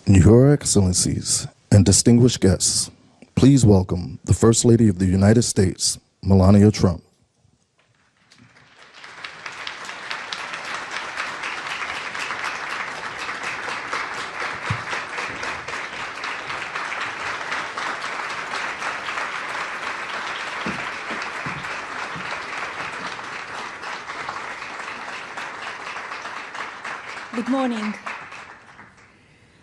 Your Excellencies and distinguished guests, please welcome the First Lady of the United States, Melania Trump. Good morning.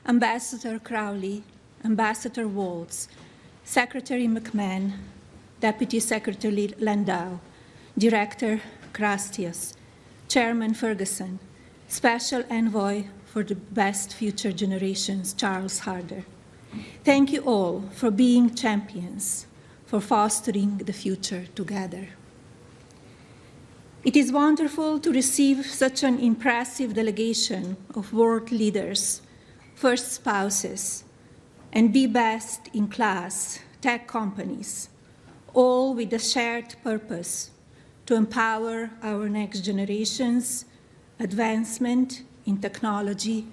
Ambassador Crowley, Ambassador Waltz, Secretary McMahon, Deputy Secretary Landau, Director Crastius, Chairman Ferguson, Special Envoy for the Best Future Generations, Charles Harder. Thank you all for being champions, for fostering the future together. It is wonderful to receive such an impressive delegation of world leaders, first spouses, and be best in class tech companies, all with a shared purpose to empower our next generations, advancement in technology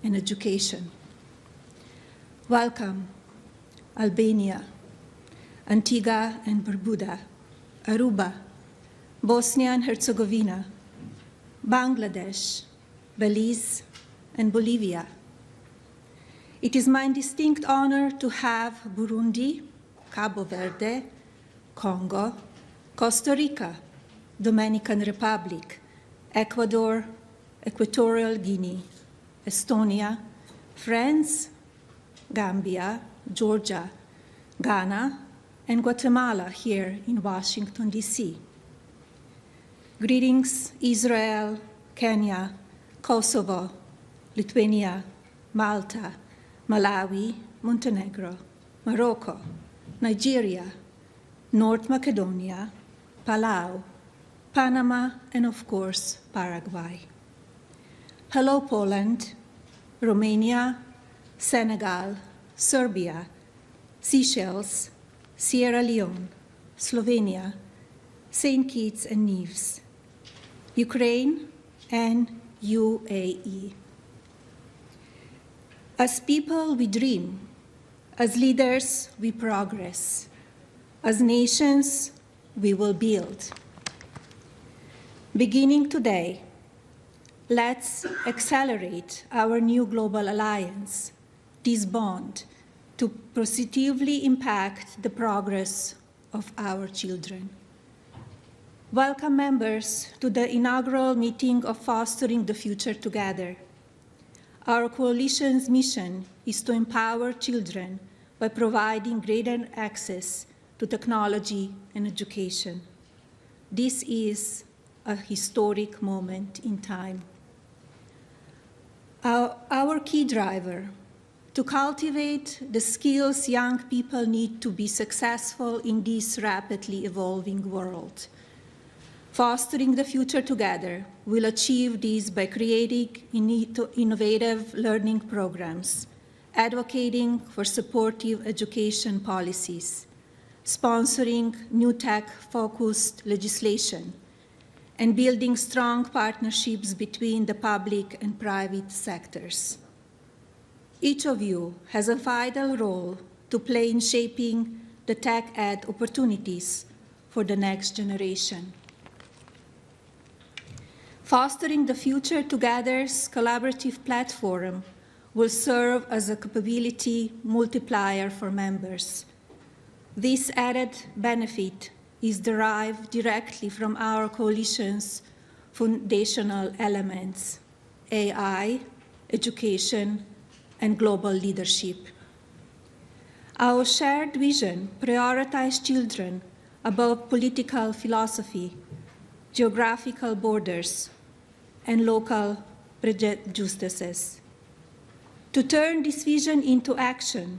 and education. Welcome, Albania, Antigua and Barbuda, Aruba, Bosnia and Herzegovina, Bangladesh, Belize, and Bolivia. It is my distinct honor to have Burundi, Cabo Verde, Congo, Costa Rica, Dominican Republic, Ecuador, Equatorial Guinea, Estonia, France, Gambia, Georgia, Ghana, and Guatemala here in Washington, D.C. Greetings, Israel, Kenya, Kosovo, Lithuania, Malta, Malawi, Montenegro, Morocco, Nigeria, North Macedonia, Palau, Panama, and of course, Paraguay. Hello, Poland, Romania, Senegal, Serbia, Seychelles, Sierra Leone, Slovenia, St. Kitts and Nevis, Ukraine, and UAE. As people, we dream. As leaders, we progress. As nations, we will build. Beginning today, let's accelerate our new global alliance, this bond, to positively impact the progress of our children. Welcome, members, to the inaugural meeting of Fostering the Future Together. Our coalition's mission is to empower children by providing greater access to technology and education. This is a historic moment in time. Our key driver, to cultivate the skills young people need to be successful in this rapidly evolving world. Fostering the Future Together will achieve this by creating innovative learning programs, advocating for supportive education policies, sponsoring new tech-focused legislation, and building strong partnerships between the public and private sectors. Each of you has a vital role to play in shaping the tech ed opportunities for the next generation. Fostering the Future Together's collaborative platform will serve as a capability multiplier for members. This added benefit is derived directly from our coalition's foundational elements: AI, education, and global leadership. Our shared vision prioritizes children above political philosophy, geographical borders, and local prejudices. To turn this vision into action,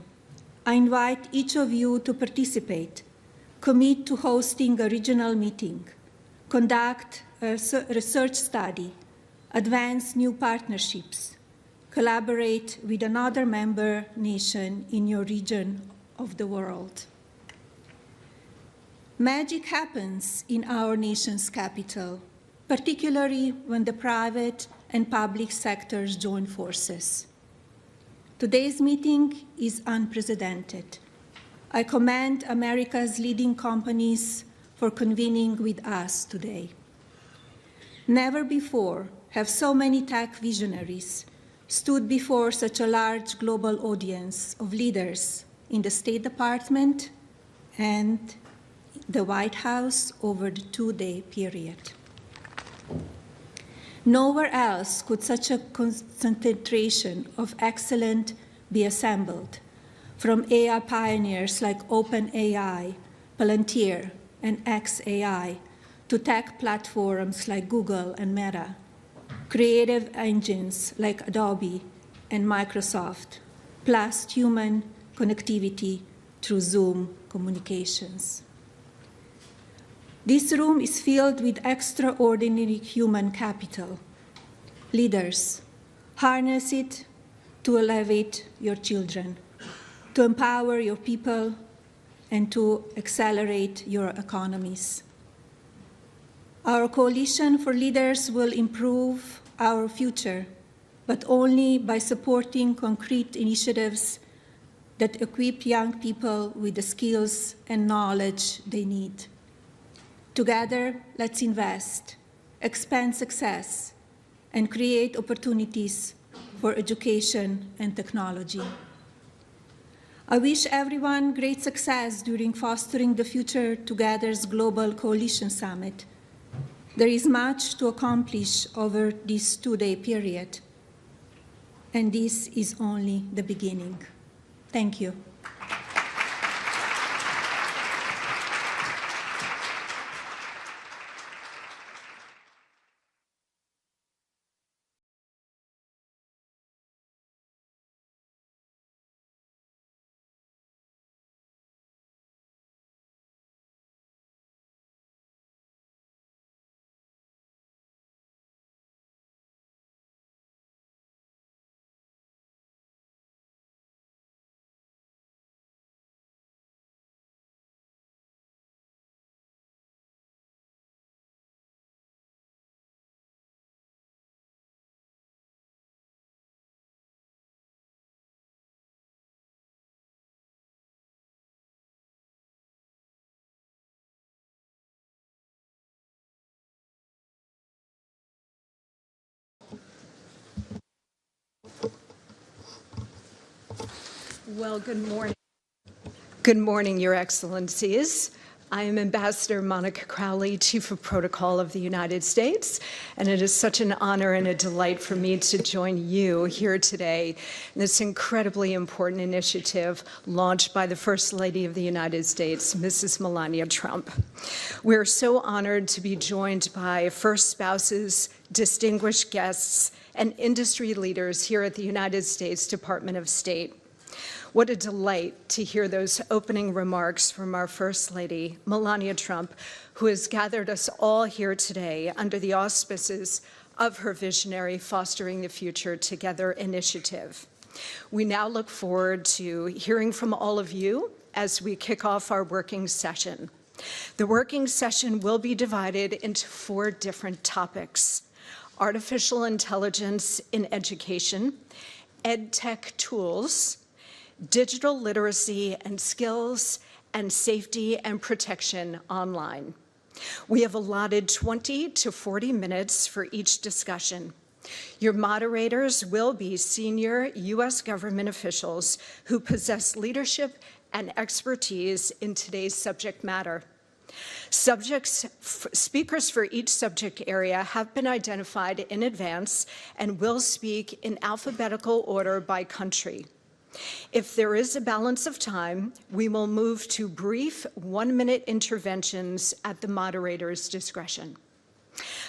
I invite each of you to participate, commit to hosting a regional meeting, conduct a research study, advance new partnerships, collaborate with another member nation in your region of the world. Magic happens in our nation's capital, particularly when the private and public sectors join forces. Today's meeting is unprecedented. I commend America's leading companies for convening with us today. Never before have so many tech visionaries stood before such a large global audience of leaders in the State Department and the White House over the two-day period. Nowhere else could such a concentration of excellence be assembled, from AI pioneers like OpenAI, Palantir, and xAI, to tech platforms like Google and Meta, creative engines like Adobe and Microsoft, plus human connectivity through Zoom communications. This room is filled with extraordinary human capital. Leaders, harness it to elevate your children, to empower your people, and to accelerate your economies. Our Coalition for Leaders will improve our future, but only by supporting concrete initiatives that equip young people with the skills and knowledge they need. Together, let's invest, expand success, and create opportunities for education and technology. I wish everyone great success during Fostering the Future Together's Global Coalition Summit. There is much to accomplish over this two-day period, and this is only the beginning. Thank you. Well, good morning. Good morning, Your Excellencies. I am Ambassador Monica Crowley, Chief of Protocol of the United States, and it is such an honor and a delight for me to join you here today in this incredibly important initiative launched by the First Lady of the United States, Mrs. Melania Trump. We're so honored to be joined by first spouses, distinguished guests, and industry leaders here at the United States Department of State. What a delight to hear those opening remarks from our First Lady, Melania Trump, who has gathered us all here today under the auspices of her visionary Fostering the Future Together initiative. We now look forward to hearing from all of you as we kick off our working session. The working session will be divided into 4 different topics: artificial intelligence in education, Edtech tools, digital literacy and skills, and safety and protection online. We have allotted 20 to 40 minutes for each discussion. Your moderators will be senior U.S. government officials who possess leadership and expertise in today's subject matter. Speakers for each subject area have been identified in advance and will speak in alphabetical order by country. If there is a balance of time, we will move to brief 1-minute interventions at the moderator's discretion.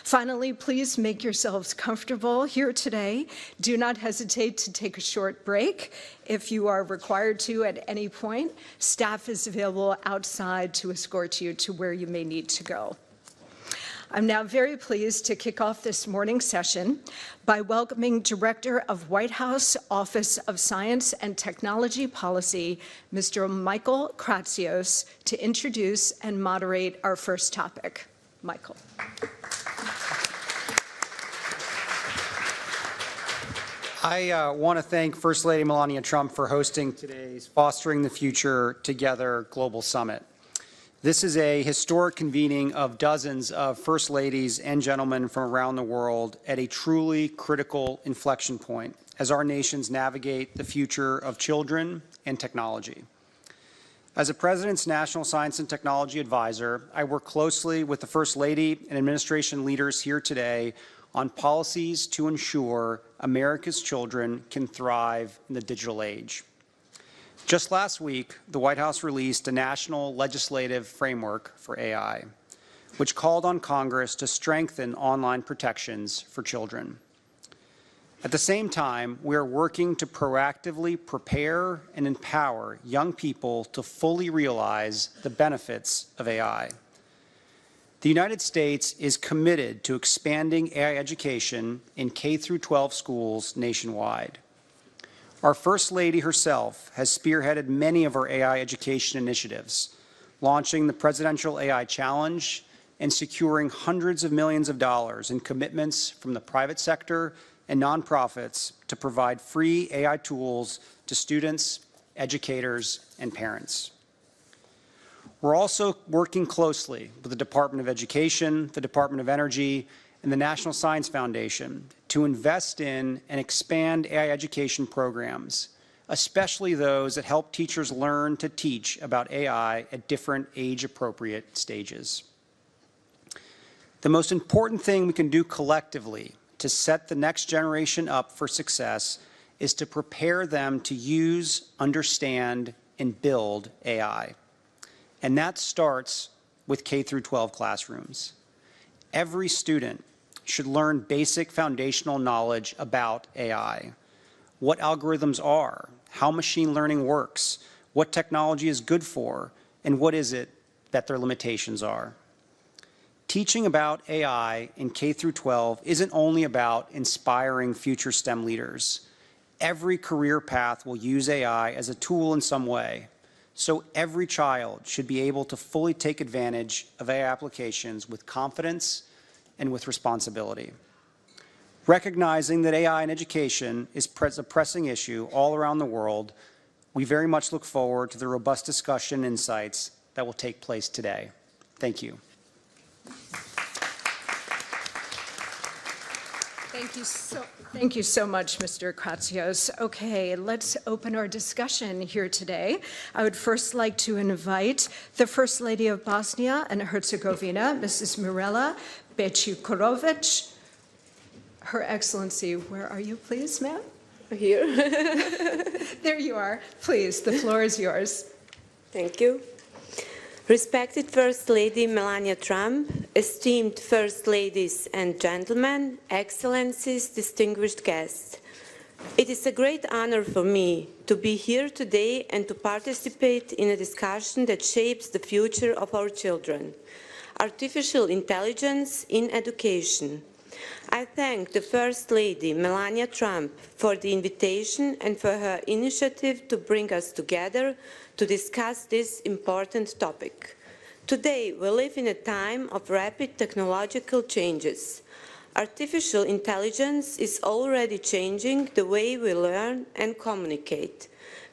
Finally, please make yourselves comfortable here today. Do not hesitate to take a short break if you are required to at any point. Staff is available outside to escort you to where you may need to go. I'm now very pleased to kick off this morning's session by welcoming Director of White House Office of Science and Technology Policy, Mr. Michael Kratsios, to introduce and moderate our first topic. Michael. I want to thank First Lady Melania Trump for hosting today's Fostering the Future Together Global Summit. This is a historic convening of dozens of First Ladies and gentlemen from around the world at a truly critical inflection point as our nations navigate the future of children and technology. As a President's National Science and Technology Advisor, I work closely with the First Lady and administration leaders here today on policies to ensure America's children can thrive in the digital age. Just last week, the White House released a national legislative framework for AI, which called on Congress to strengthen online protections for children. At the same time, we are working to proactively prepare and empower young people to fully realize the benefits of AI. The United States is committed to expanding AI education in K-12 schools nationwide. Our First Lady herself has spearheaded many of our AI education initiatives, launching the Presidential AI Challenge and securing hundreds of millions of dollars in commitments from the private sector and nonprofits to provide free AI tools to students, educators, and parents. We're also working closely with the Department of Education, the Department of Energy, and the National Science Foundation to invest in and expand AI education programs, especially those that help teachers learn to teach about AI at different age-appropriate stages. The most important thing we can do collectively to set the next generation up for success is to prepare them to use, understand, and build AI. And that starts with K-12 classrooms. Every student should learn basic foundational knowledge about AI, what algorithms are, how machine learning works, what technology is good for, and what is it that their limitations are. Teaching about AI in K-12 isn't only about inspiring future STEM leaders. Every career path will use AI as a tool in some way, so every child should be able to fully take advantage of AI applications with confidence and with responsibility. Recognizing that AI in education is a pressing issue all around the world, we very much look forward to the robust discussion and insights that will take place today. Thank you. Thank you so much, Mr. Kratsios. Okay, let's open our discussion here today. I would first like to invite the First Lady of Bosnia and Herzegovina, Mrs. Mirela Becikorovic. Her Excellency, where are you, please, ma'am? Here. There you are. Please, the floor is yours. Thank you. Respected First Lady Melania Trump, esteemed First Ladies and gentlemen, Excellencies, distinguished guests. It is a great honor for me to be here today and to participate in a discussion that shapes the future of our children. Artificial intelligence in education. I thank the First Lady Melania Trump for the invitation and for her initiative to bring us together to discuss this important topic. Today, we live in a time of rapid technological changes. Artificial intelligence is already changing the way we learn and communicate.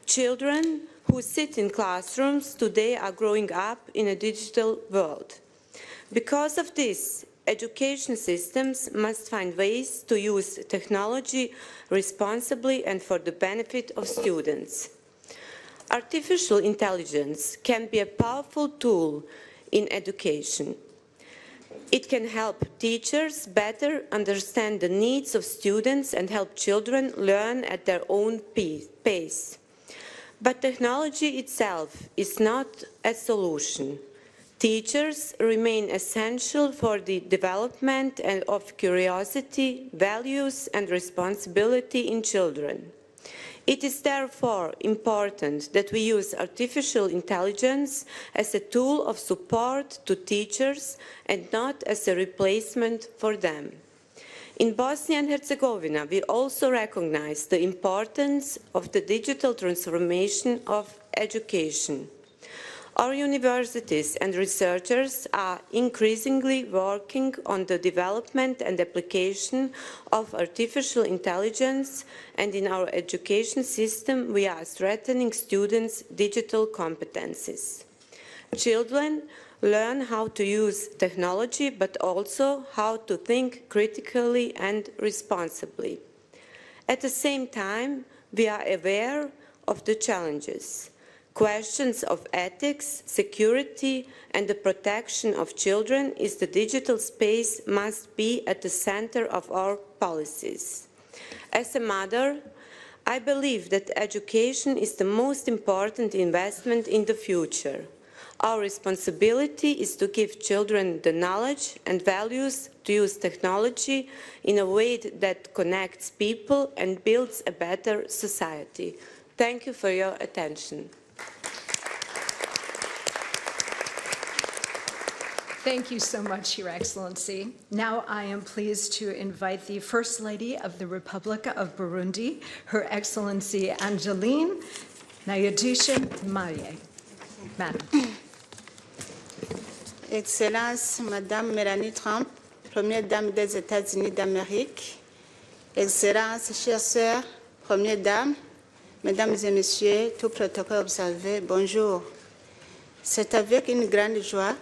Children who sit in classrooms today are growing up in a digital world. Because of this, education systems must find ways to use technology responsibly and for the benefit of students. Artificial intelligence can be a powerful tool in education. It can help teachers better understand the needs of students and help children learn at their own pace. But technology itself is not a solution. Teachers remain essential for the development of curiosity, values, and responsibility in children. It is therefore important that we use artificial intelligence as a tool of support to teachers and not as a replacement for them. In Bosnia and Herzegovina, we also recognize the importance of the digital transformation of education. Our universities and researchers are increasingly working on the development and application of artificial intelligence, and in our education system we are strengthening students' digital competencies. Children learn how to use technology, but also how to think critically and responsibly. At the same time, we are aware of the challenges. Questions of ethics, security, and the protection of children in the digital space must be at the center of our policies. As a mother, I believe that education is the most important investment in the future. Our responsibility is to give children the knowledge and values to use technology in a way that connects people and builds a better society. Thank you for your attention. Thank you so much, Your Excellency. Now I am pleased to invite the First Lady of the Republic of Burundi, Her Excellency Angeline Nayadusha Marie. Madam. Excellence, Madame Melania Trump, Première Dame des États-Unis d'Amérique, Excellence, chères sœurs, Première Dame, Mesdames et Messieurs, tout protocole observé, bonjour. C'est avec une grande joie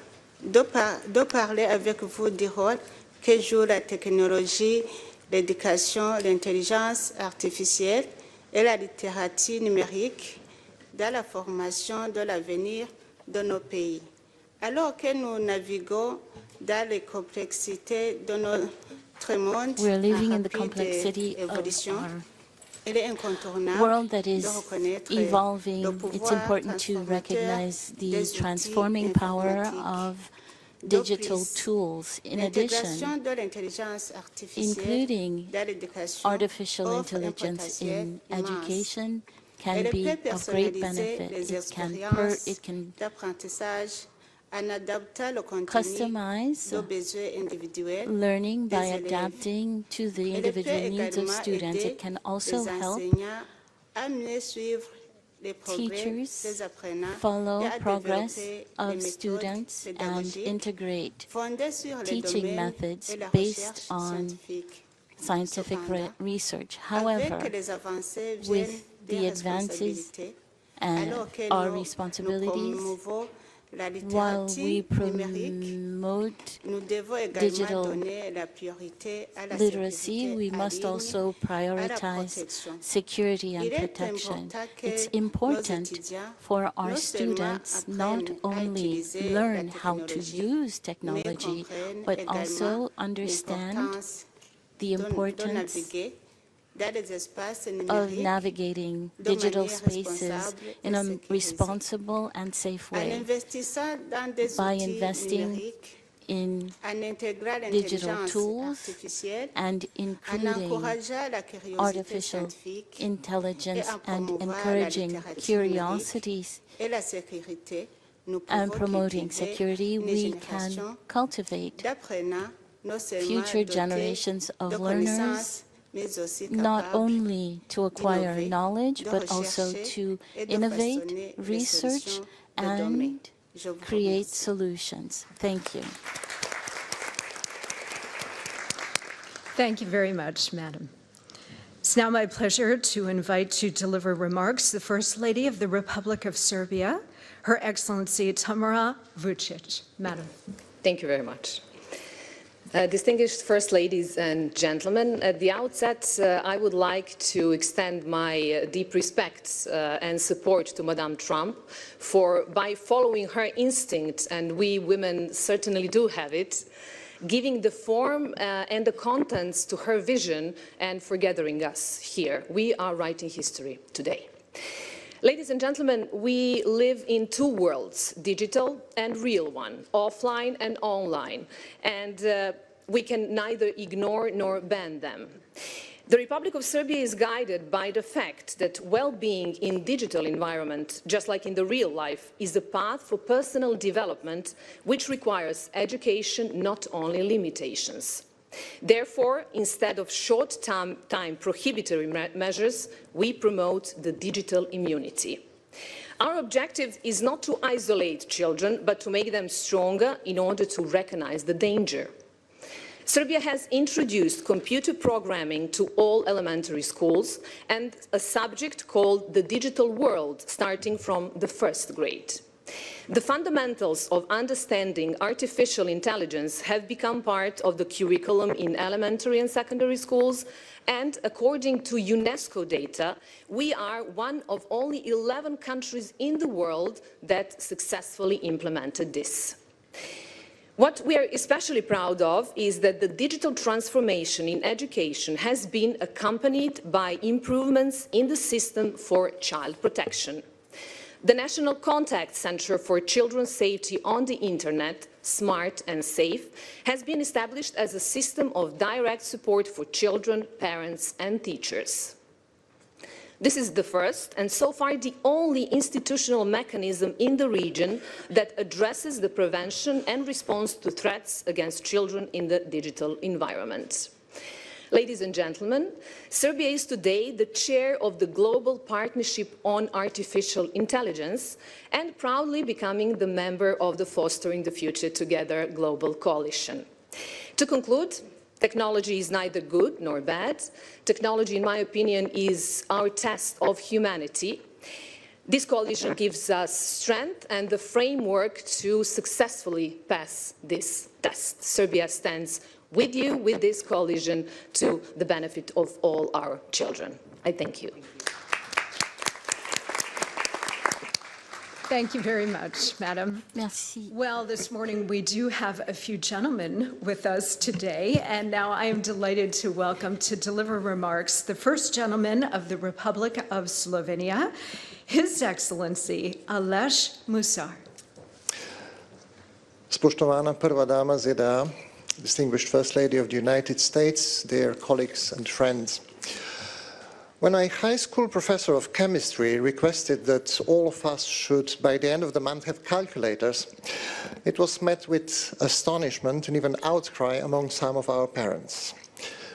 de parler avec vous du rôle que joue la technologie, l'éducation, l'intelligence artificielle et la littératie numérique dans la formation de l'avenir de nos pays. Alors que nous naviguons dans les complexités de notre monde We're living en in the rapide complexity évolution, of il est incontournable world that de is reconnaître evolving. le It's pouvoir important to transformateur recognize the des outils transforming power informatiques. of digital De plus, tools. In l'intégration addition, de l'intelligence artificielle including dans l'éducation artificial offre un intelligence potentiel in immense. education can Elle be peut of great personnaliser benefit. les It expériences can d'apprentissage en adaptant le contenu customize aux besoins individuels learning by des élèves. adapting to the Elle peut individual needs of également students. aider It can also les help enseignants à mieux suivre les progrès teachers des apprenants follow et à progress développer of les méthodes students and pédagogiques integrate fondées sur les teaching domaines methods et la based recherche on scientifique. scientific Cependant, research. avec However, les avancées viennent with des the advances responsabilités, and alors que our nous responsibilities, promouvons la while we littératie numérique, promote nous devons également digital donner la priorité à la literacy, sécurité we en must ligne also et à la prioritize protection. security and Il est protection. important que It's nos important étudiants for our non seulement students not apprennent à only utiliser learn la how to technologie, use mais technology, comprennent but également also understand l'importance the de importance naviguer dans les espaces of numériques navigating de digital manière spaces responsable in et a sécurisée. responsible and safe En way investissant dans des by outils investing numériques, in en intégrant digital l'intelligence tools artificielle, and en including encourageant la curiosité artificial scientifique intelligence et en and promouvant la encouraging littératie curiosities numérique et la sécurité, nous and pouvons promoting cultiver security, une we génération can cultivate d'apprenants non seulement future dotés generations de of connaissances, learners, mais aussi not capables only to acquire d'innover, knowledge, de but also rechercher to et de innovate, façonner les research, solutions de demain. and Je vous create remercie. solutions. Thank you. Thank you very much, Madam. It's now my pleasure to invite to deliver remarks the First Lady of the Republic of Serbia, Her Excellency Tamara Vučić. Madam. Thank you very much. Distinguished First Ladies and Gentlemen, at the outset, I would like to extend my deep respect and support to Madame Trump for, by following her instinct, and we women certainly do have it, giving the form and the contents to her vision and for gathering us here. We are writing history today. Ladies and gentlemen, we live in two worlds, digital and real one, offline and online, and we can neither ignore nor ban them. The Republic of Serbia is guided by the fact that well-being in digital environment, just like in the real life, is a path for personal development which requires education, not only limitations. Therefore, instead of short-time prohibitory measures, we promote the digital immunity. Our objective is not to isolate children, but to make them stronger in order to recognize the danger. Serbia has introduced computer programming to all elementary schools and a subject called the digital world starting from the first grade. The fundamentals of understanding artificial intelligence have become part of the curriculum in elementary and secondary schools, and according to UNESCO data, we are one of only 11 countries in the world that successfully implemented this. What we are especially proud of is that the digital transformation in education has been accompanied by improvements in the system for child protection. The National Contact Center for Children's Safety on the Internet, Smart and Safe, has been established as a system of direct support for children, parents, and teachers. This is the first and so far the only institutional mechanism in the region that addresses the prevention and response to threats against children in the digital environment. Ladies and gentlemen, Serbia is today the chair of the Global Partnership on Artificial Intelligence and proudly becoming the member of the Fostering the Future Together Global Coalition. To conclude, technology is neither good nor bad. Technology, in my opinion, is our test of humanity. This coalition gives us strength and the framework to successfully pass this test. Serbia stands with you, with this coalition, to the benefit of all our children. I thank you. Thank you very much, Madam. Merci. Well, this morning we do have a few gentlemen with us today, and now I am delighted to welcome to deliver remarks the first gentleman of the Republic of Slovenia, His Excellency Aleš Musar. Spoštovana prva dama ZDA, distinguished First Lady of the United States, dear colleagues and friends. When a high school professor of chemistry requested that all of us should, by the end of the month, have calculators, it was met with astonishment and even outcry among some of our parents.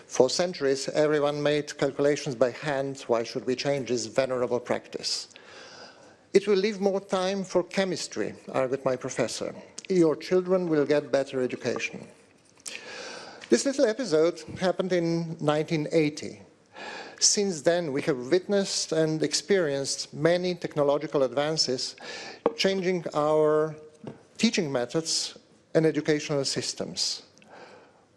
For centuries, everyone made calculations by hand. Why should we change this venerable practice? It will leave more time for chemistry, argued my professor. Your children will get better education. This little episode happened in 1980. Since then, we have witnessed and experienced many technological advances, changing our teaching methods and educational systems.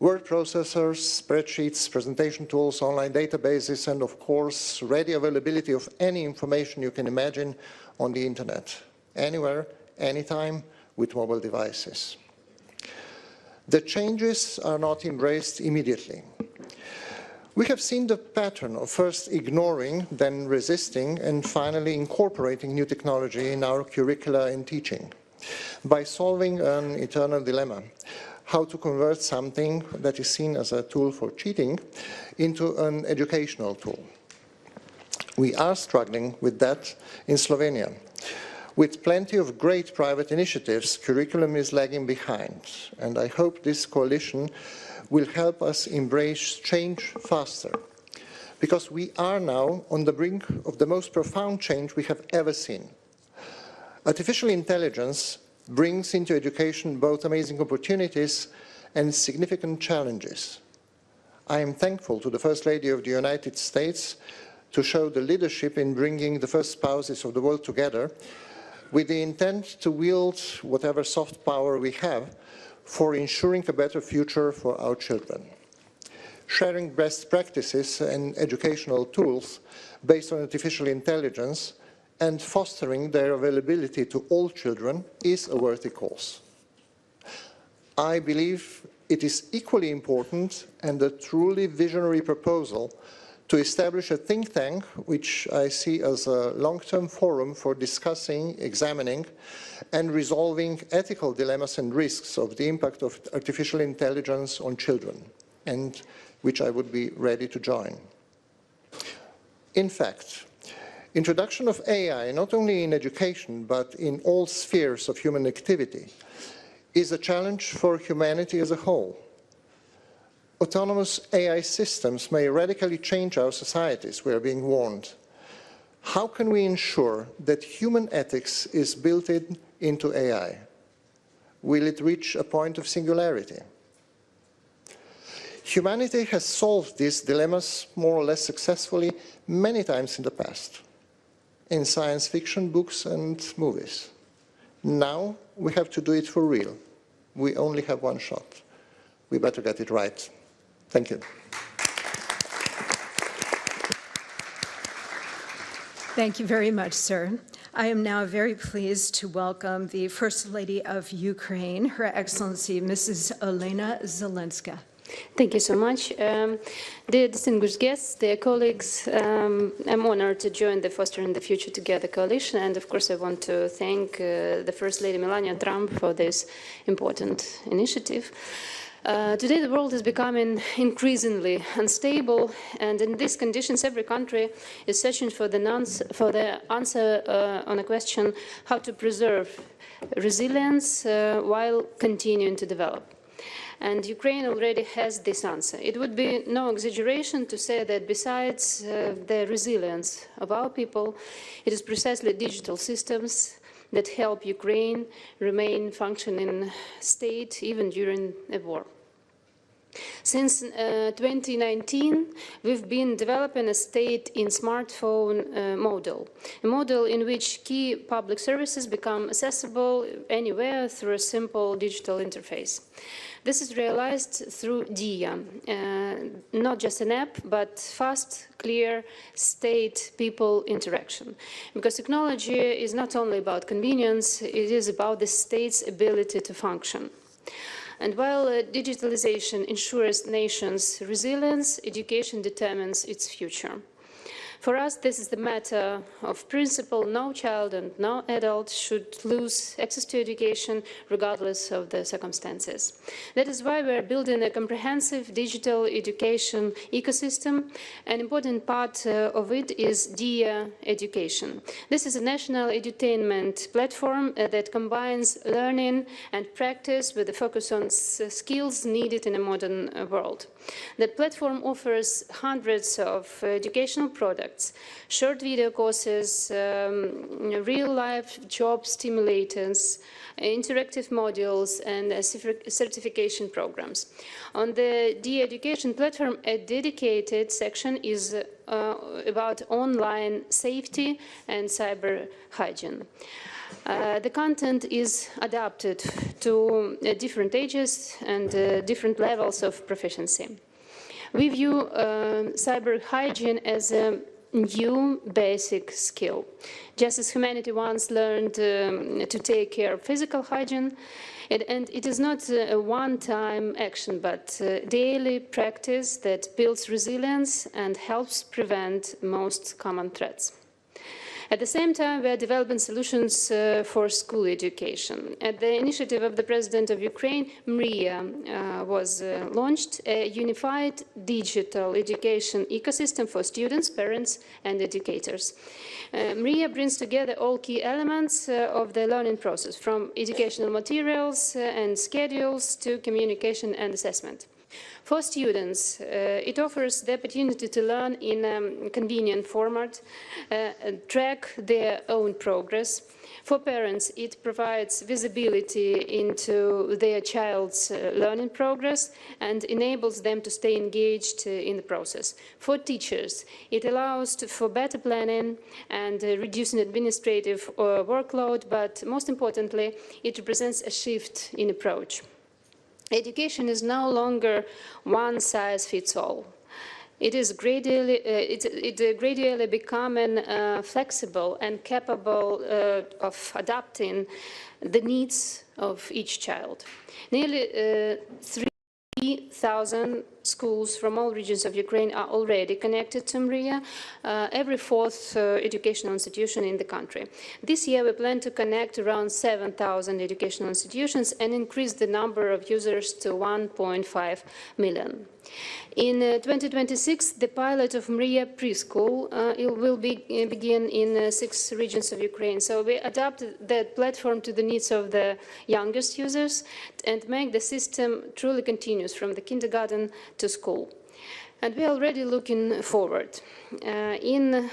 Word processors, spreadsheets, presentation tools, online databases, and of course, ready availability of any information you can imagine on the internet, anywhere, anytime, with mobile devices. The changes are not embraced immediately. We have seen the pattern of first ignoring, then resisting, and finally incorporating new technology in our curricula and teaching by solving an eternal dilemma: how to convert something that is seen as a tool for cheating into an educational tool. We are struggling with that in Slovenia. With plenty of great private initiatives, curriculum is lagging behind, and I hope this coalition will help us embrace change faster, because we are now on the brink of the most profound change we have ever seen. Artificial intelligence brings into education both amazing opportunities and significant challenges. I am thankful to the First Lady of the United States to show the leadership in bringing the first spouses of the world together with the intent to wield whatever soft power we have for ensuring a better future for our children. Sharing best practices and educational tools based on artificial intelligence and fostering their availability to all children is a worthy cause. I believe it is equally important and a truly visionary proposal to establish a think tank, which I see as a long-term forum for discussing, examining, and resolving ethical dilemmas and risks of the impact of artificial intelligence on children, and which I would be ready to join. In fact, introduction of AI, not only in education, but in all spheres of human activity, is a challenge for humanity as a whole. Autonomous AI systems may radically change our societies, we are being warned. How can we ensure that human ethics is built into AI? Will it reach a point of singularity? Humanity has solved these dilemmas more or less successfully many times in the past, in science fiction books and movies. Now we have to do it for real. We only have one shot. We better get it right. Thank you. Thank you very much, sir. I am now very pleased to welcome the First Lady of Ukraine, Her Excellency Mrs. Olena Zelenska. Thank you so much. Dear distinguished guests, dear colleagues, I'm honored to join the Fostering the Future Together coalition, and of course I want to thank the First Lady Melania Trump for this important initiative. Today the world is becoming increasingly unstable, and in these conditions every country is searching for the answer on a question how to preserve resilience while continuing to develop. And Ukraine already has this answer. It would be no exaggeration to say that besides the resilience of our people, it is precisely digital systems that help Ukraine remain functioning state even during a war. Since 2019, we've been developing a state in smartphone model, a model in which key public services become accessible anywhere through a simple digital interface. This is realized through DIA, not just an app, but fast, clear state-people interaction. Because technology is not only about convenience, it is about the state's ability to function. And while digitalization ensures nations' resilience, education determines its future. For us, this is the matter of principle. No child and no adult should lose access to education regardless of the circumstances. That is why we are building a comprehensive digital education ecosystem. An important part of it is DIA Education. This is a national edutainment platform that combines learning and practice with a focus on skills needed in a modern world. The platform offers hundreds of educational products, short video courses, real-life job stimulators, interactive modules, and certification programs. On the de-education platform, a dedicated section is about online safety and cyber hygiene. The content is adapted to different ages and different levels of proficiency. We view cyber hygiene as a new basic skill. Just as humanity once learned to take care of physical hygiene, and it is not a one-time action, but daily practice that builds resilience and helps prevent most common threats. At the same time, we are developing solutions for school education. At the initiative of the President of Ukraine, MRIA was launched, a unified digital education ecosystem for students, parents, and educators. MRIA brings together all key elements of the learning process, from educational materials and schedules to communication and assessment. For students, it offers the opportunity to learn in a convenient format, track their own progress. For parents, it provides visibility into their child's learning progress and enables them to stay engaged in the process. For teachers, it allows for better planning and reducing administrative workload, but most importantly, it represents a shift in approach. Education is no longer one size fits all. It is gradually becoming flexible and capable of adapting the needs of each child. Nearly 3,000 schools from all regions of Ukraine are already connected to MRIA, every fourth educational institution in the country. This year we plan to connect around 7,000 educational institutions and increase the number of users to 1.5 million. In 2026, the pilot of MRIA preschool will begin in 6 regions of Ukraine. So we adapted that platform to the needs of the youngest users and make the system truly continuous from the kindergarten to school. And we are already looking forward. In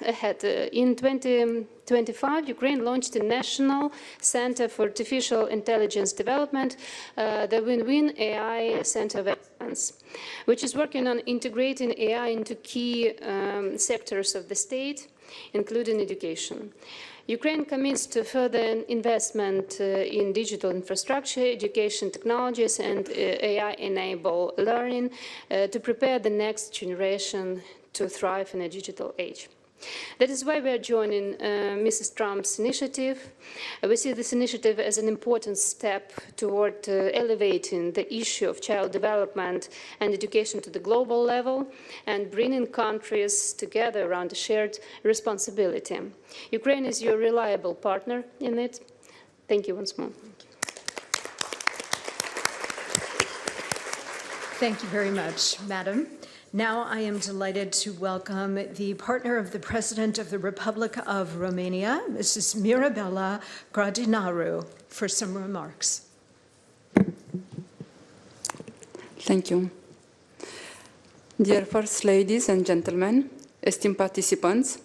ahead. In 2025, Ukraine launched a National Center for Artificial Intelligence Development, the Win-Win AI Center of Excellence, which is working on integrating AI into key sectors of the state, including education. Ukraine commits to further investment in digital infrastructure, education technologies, and AI-enabled learning to prepare the next generation to thrive in a digital age. That is why we are joining Mrs. Trump's initiative. We see this initiative as an important step toward elevating the issue of child development and education to the global level and bringing countries together around a shared responsibility. Ukraine is your reliable partner in it. Thank you once more. Thank you very much, Madam. Now I am delighted to welcome the partner of the President of the Republic of Romania, Mrs. Mirabela Gradinaru, for some remarks. Thank you. Dear First Ladies and Gentlemen, esteemed participants,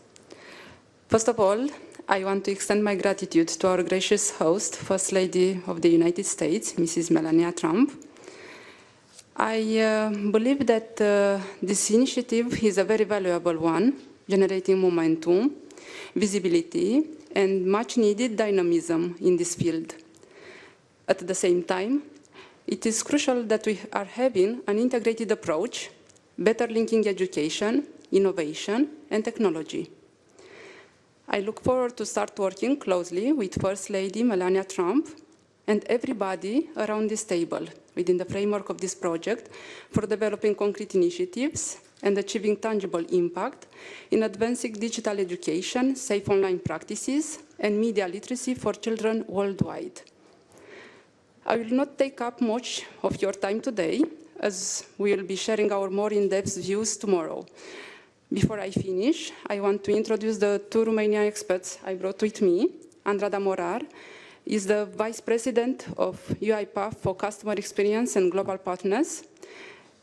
first of all, I want to extend my gratitude to our gracious host, First Lady of the United States, Mrs. Melania Trump. I believe that this initiative is a very valuable one, generating momentum, visibility, and much-needed dynamism in this field. At the same time, it is crucial that we are having an integrated approach, better linking education, innovation, and technology. I look forward to start working closely with First Lady Melania Trump and everybody around this table within the framework of this project for developing concrete initiatives and achieving tangible impact in advancing digital education, safe online practices, and media literacy for children worldwide. I will not take up much of your time today, as we will be sharing our more in-depth views tomorrow. Before I finish, I want to introduce the two Romanian experts I brought with me. Andrada Morar is the Vice President of UiPath for Customer Experience and Global Partners.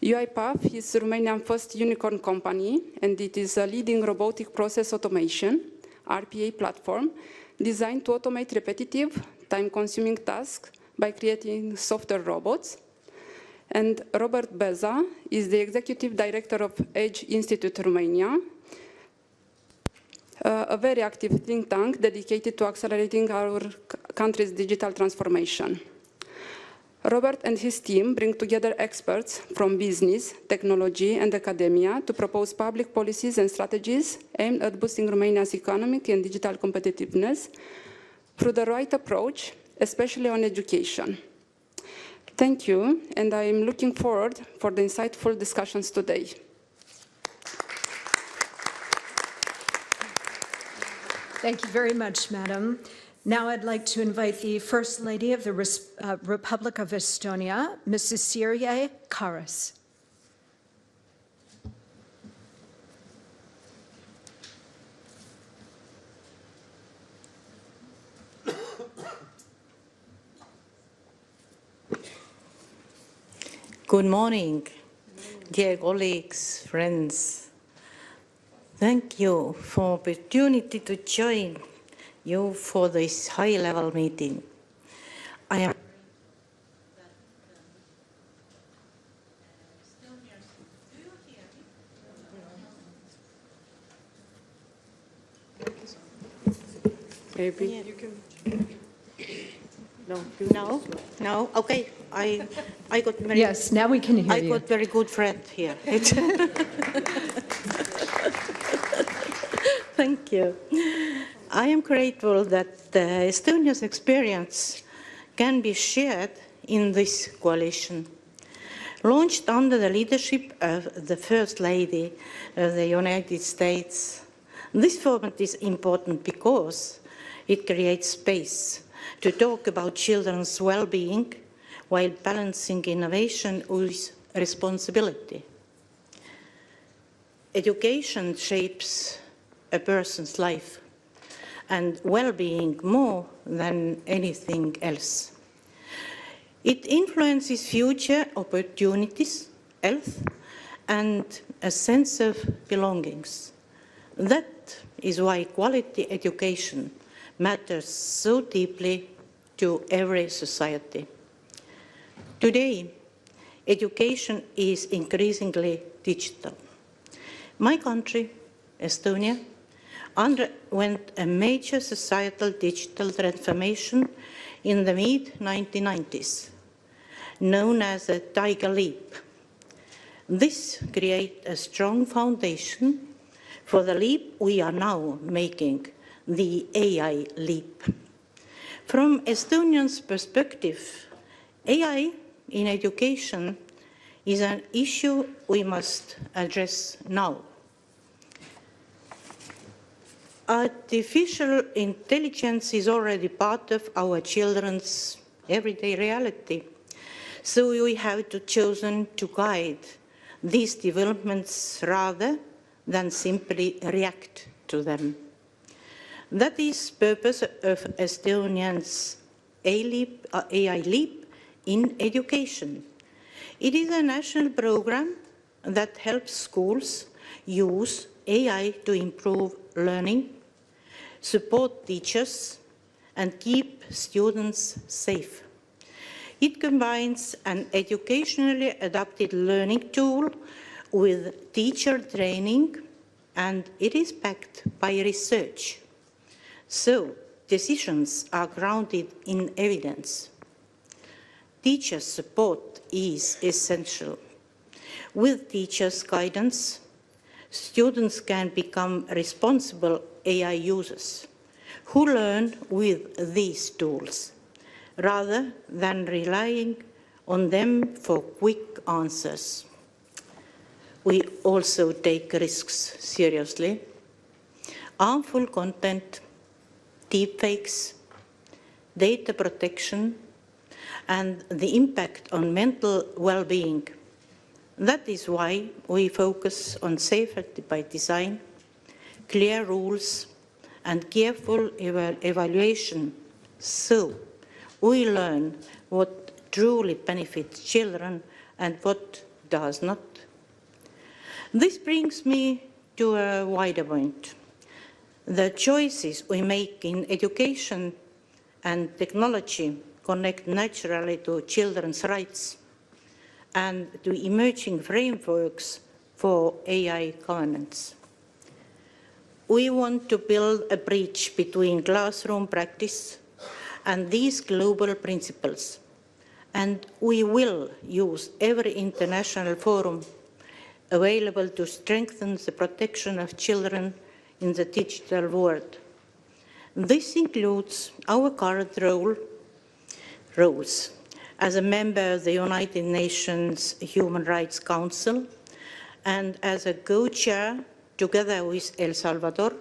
UiPath is Romania's first unicorn company, and it is a leading robotic process automation, RPA platform, designed to automate repetitive, time-consuming tasks by creating software robots. And Robert Beza is the Executive Director of Edge Institute Romania, a very active think tank dedicated to accelerating our country's digital transformation. Robert and his team bring together experts from business, technology, and academia to propose public policies and strategies aimed at boosting Romania's economic and digital competitiveness through the right approach, especially on education. Thank you, and I am looking forward for the insightful discussions today. Thank you very much, Madam. Now I'd like to invite the First Lady of the Republic of Estonia, Mrs. Sirje Karas. Good morning, dear colleagues, friends. Thank you for the opportunity to join you for this high-level meeting. I am Maybe you can. No. Okay. I got very. Yes, now we can hear you. I got very good friend here. Thank you. I am grateful that Estonia's experience can be shared in this coalition. Launched under the leadership of the First Lady of the United States, this format is important because it creates space to talk about children's well-being while balancing innovation with responsibility. Education shapes a person's life and well-being more than anything else. It influences future opportunities, health, and a sense of belongings. That is why quality education matters so deeply to every society. Today, education is increasingly digital. My country, Estonia, underwent a major societal digital transformation in the mid-1990s, known as the Tiger Leap. This created a strong foundation for the leap we are now making, the AI leap. From Estonians' perspective, AI in education is an issue we must address now. Artificial intelligence is already part of our children's everyday reality, so we have to choose to guide these developments rather than simply react to them. That is the purpose of Estonians' AI leap in education. It is a national program that helps schools use AI to improve learning, support teachers, and keep students safe. It combines an educationally adapted learning tool with teacher training, and it is backed by research. So, decisions are grounded in evidence. Teacher support is essential. With teachers' guidance, students can become responsible AI users who learn with these tools, rather than relying on them for quick answers. We also take risks seriously. Harmful content, deepfakes, data protection, and the impact on mental well-being. That is why we focus on safety by design, clear rules, and careful evaluation, so we learn what truly benefits children and what does not. This brings me to a wider point. The choices we make in education and technology connect naturally to children's rights and to emerging frameworks for AI governance. We want to build a bridge between classroom practice and these global principles, and we will use every international forum available to strengthen the protection of children in the digital world. This includes our current roles as a member of the United Nations Human Rights Council and as a co-chair, together with El Salvador,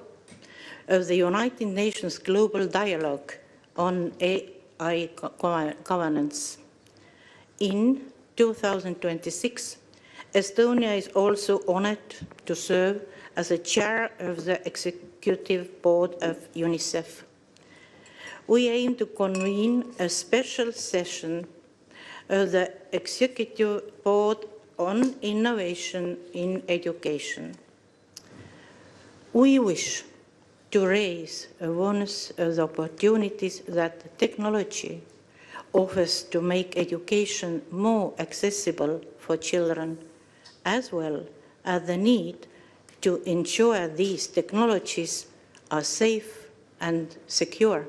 of the United Nations Global Dialogue on AI governance. In 2026, Estonia is also honored to serve as a chair of the executive board of UNICEF. We aim to convene a special session of the executive board on innovation in education. We wish to raise awareness of the opportunities that technology offers to make education more accessible for children, as well as the need to ensure these technologies are safe and secure.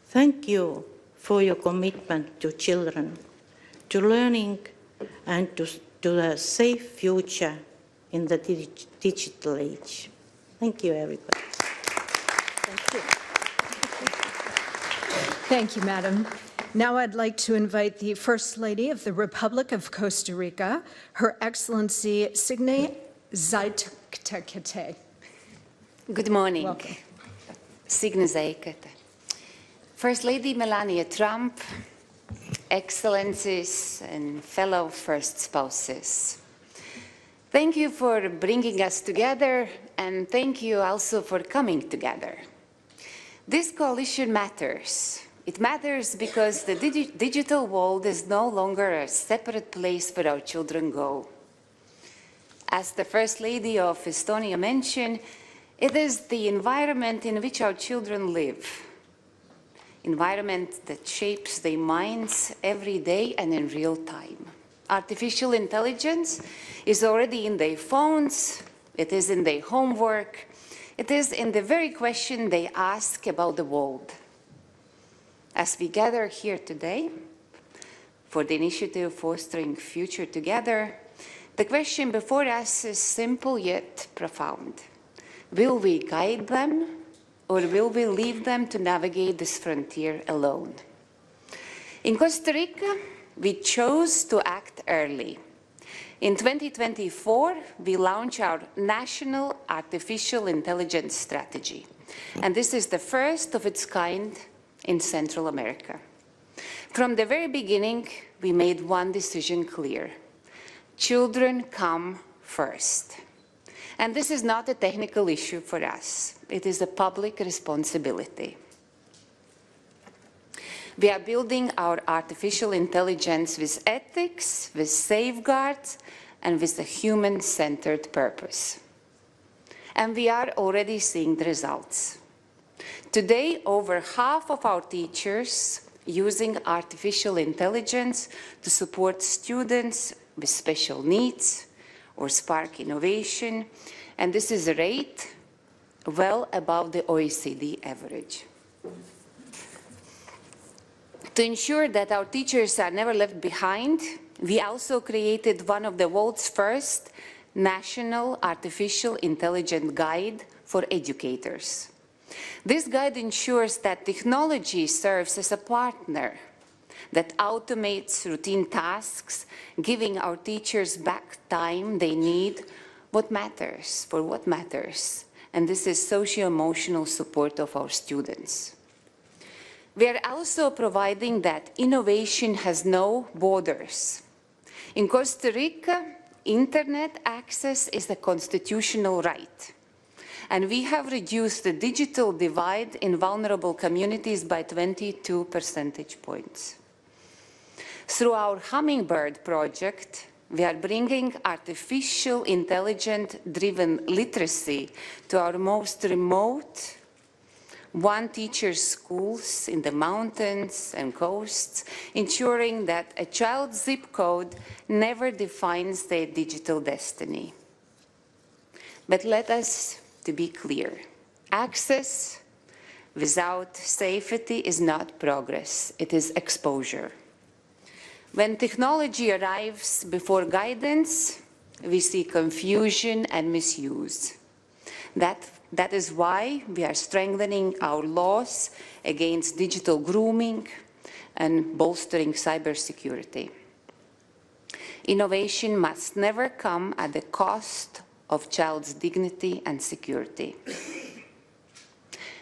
Thank you for your commitment to children, to learning, and to a safe future in the digital age. Thank you, everybody. Thank you. Thank you, Madam. Now I'd like to invite the First Lady of the Republic of Costa Rica, Her Excellency Signe Zaitekete. Good morning. Welcome. Signe Zaitekete. First Lady Melania Trump, Excellencies and fellow First Spouses. Thank you for bringing us together, and thank you also for coming together. This coalition matters. It matters because the digital world is no longer a separate place where our children go. As the First Lady of Estonia mentioned, it is the environment in which our children live. Environment that shapes their minds every day and in real time. Artificial intelligence is already in their phones, it is in their homework, it is in the very question they ask about the world. As we gather here today for the initiative Fostering Future Together, the question before us is simple yet profound. Will we guide them, or will we leave them to navigate this frontier alone? In Costa Rica, we chose to act early. In 2024, we launched our National Artificial Intelligence Strategy, and this is the first of its kind in Central America. From the very beginning, we made one decision clear. Children come first. And this is not a technical issue for us. It is a public responsibility. We are building our artificial intelligence with ethics, with safeguards, and with a human-centered purpose. And we are already seeing the results. Today, over half of our teachers using artificial intelligence to support students with special needs or spark innovation, and this is a rate well above the OECD average. To ensure that our teachers are never left behind, we also created one of the world's first national artificial intelligence guide for educators. This guide ensures that technology serves as a partner that automates routine tasks, giving our teachers back time they need for what matters. And this is socio-emotional support of our students. We are also providing that innovation has no borders. In Costa Rica, internet access is a constitutional right. And we have reduced the digital divide in vulnerable communities by 22 percentage points. Through our Hummingbird project, we are bringing artificial intelligence-driven literacy to our most remote one-teacher schools in the mountains and coasts, ensuring that a child's zip code never defines their digital destiny. But let us to be clear, access without safety is not progress, it is exposure. When technology arrives before guidance, we see confusion and misuse. That is why we are strengthening our laws against digital grooming and bolstering cybersecurity. Innovation must never come at the cost of child's dignity and security.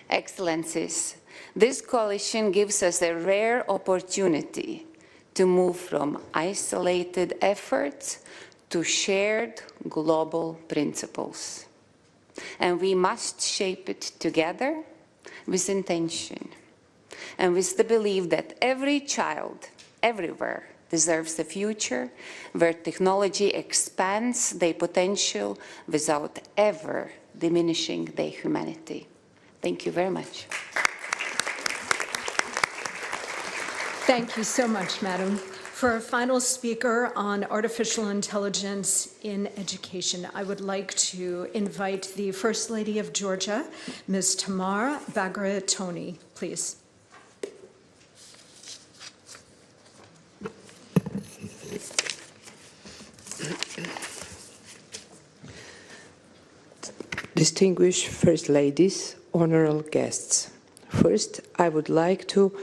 Excellencies, this coalition gives us a rare opportunity to move from isolated efforts to shared global principles. And we must shape it together with intention and with the belief that every child, everywhere, deserves a future where technology expands their potential without ever diminishing their humanity. Thank you very much. Thank you so much, Madam. For our final speaker on artificial intelligence in education, I would like to invite the First Lady of Georgia, Ms. Tamar Bagratoni, please. Distinguished First Ladies, honorable guests. First, I would like to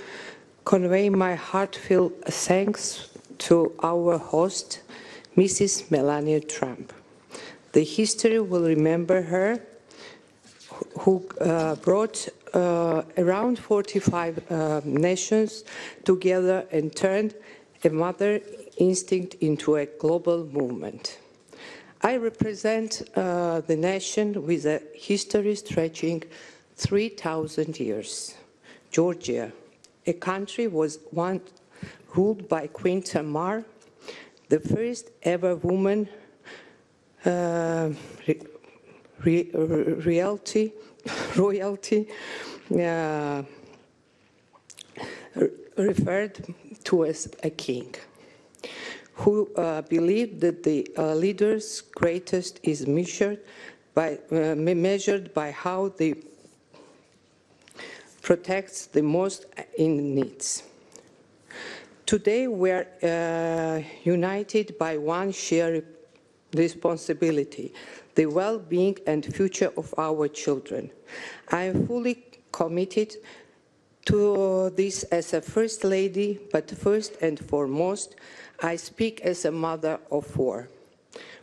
convey my heartfelt thanks to our host, Mrs. Melania Trump. The history will remember her, who brought around 45 nations together and turned a mother instinct into a global movement. I represent the nation with a history stretching 3,000 years. Georgia, a country was once ruled by Queen Tamar, the first ever woman royalty referred to as a king, who believed that the leader's greatest is measured by how they protects the most in needs. Today we are united by one shared responsibility, the well-being and future of our children. I am fully committed to this as a First Lady, but first and foremost, I speak as a mother of four,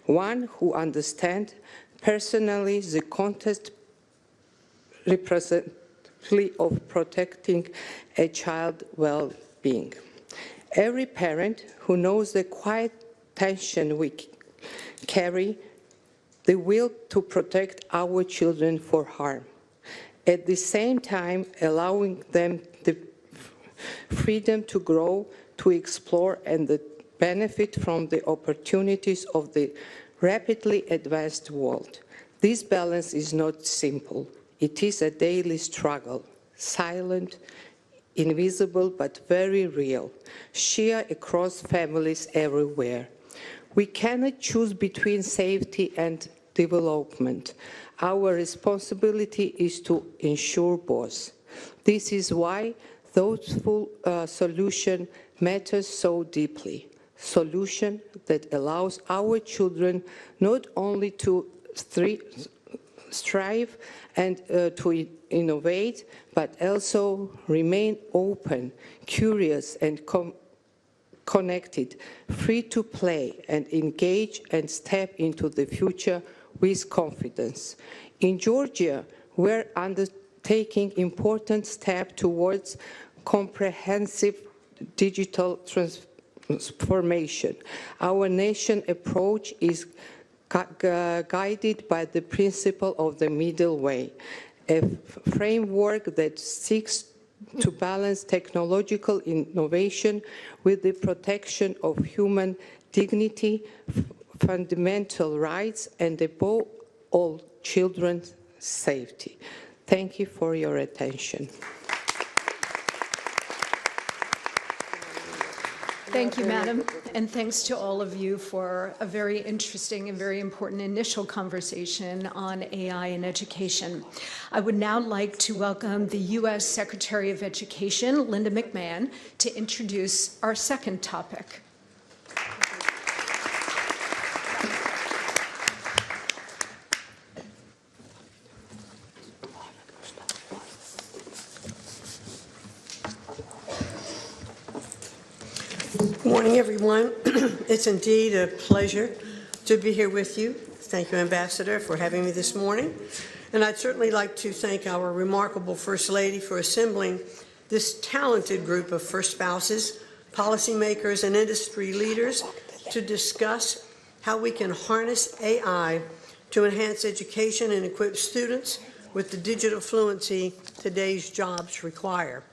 one who understands personally the context representatively of protecting a child's well-being. Every parent who knows the quiet tension we carry, the will to protect our children for harm, at the same time allowing them the freedom to grow, to explore, and the benefit from the opportunities of the rapidly advanced world. This balance is not simple. It is a daily struggle, silent, invisible, but very real, shared across families everywhere. We cannot choose between safety and development. Our responsibility is to ensure both. This is why thoughtful solution matters so deeply. Solution that allows our children not only to strive and to innovate, but also remain open, curious, and connected, free to play and engage and step into the future with confidence. In Georgia, we're undertaking important steps towards comprehensive digital transformation. Our nation approach is guided by the principle of the middle way, a framework that seeks to balance technological innovation with the protection of human dignity, fundamental rights, and above all, children's safety. Thank you for your attention. Thank you, Madam, and thanks to all of you for a very interesting and very important initial conversation on AI in education. I would now like to welcome the U.S. Secretary of Education, Linda McMahon, to introduce our second topic. Good morning, everyone. It's indeed a pleasure to be here with you. Thank you, Ambassador, for having me this morning. And I'd certainly like to thank our remarkable First Lady for assembling this talented group of first spouses, policymakers, and industry leaders to discuss how we can harness AI to enhance education and equip students with the digital fluency today's jobs require.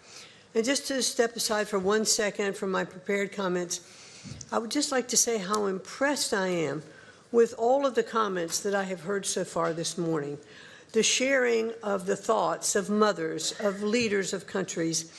And just to step aside for 1 second from my prepared comments, I would just like to say how impressed I am with all of the comments that I have heard so far this morning. The sharing of the thoughts of mothers, of leaders of countries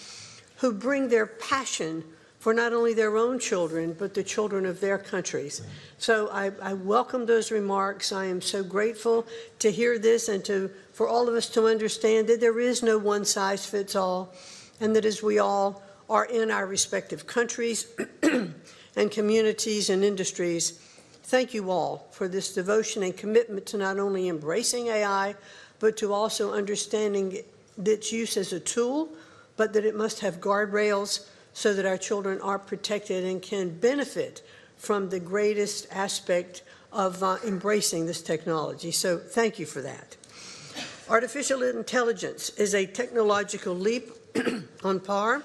who bring their passion for not only their own children, but the children of their countries. So I welcome those remarks. I am so grateful to hear this and for all of us to understand that there is no one-size-fits-all, and that as we all are in our respective countries and communities and industries, thank you all for this devotion and commitment to not only embracing AI, but to also understanding its use as a tool, but that it must have guardrails so that our children are protected and can benefit from the greatest aspect of embracing this technology. So thank you for that. Artificial intelligence is a technological leap on par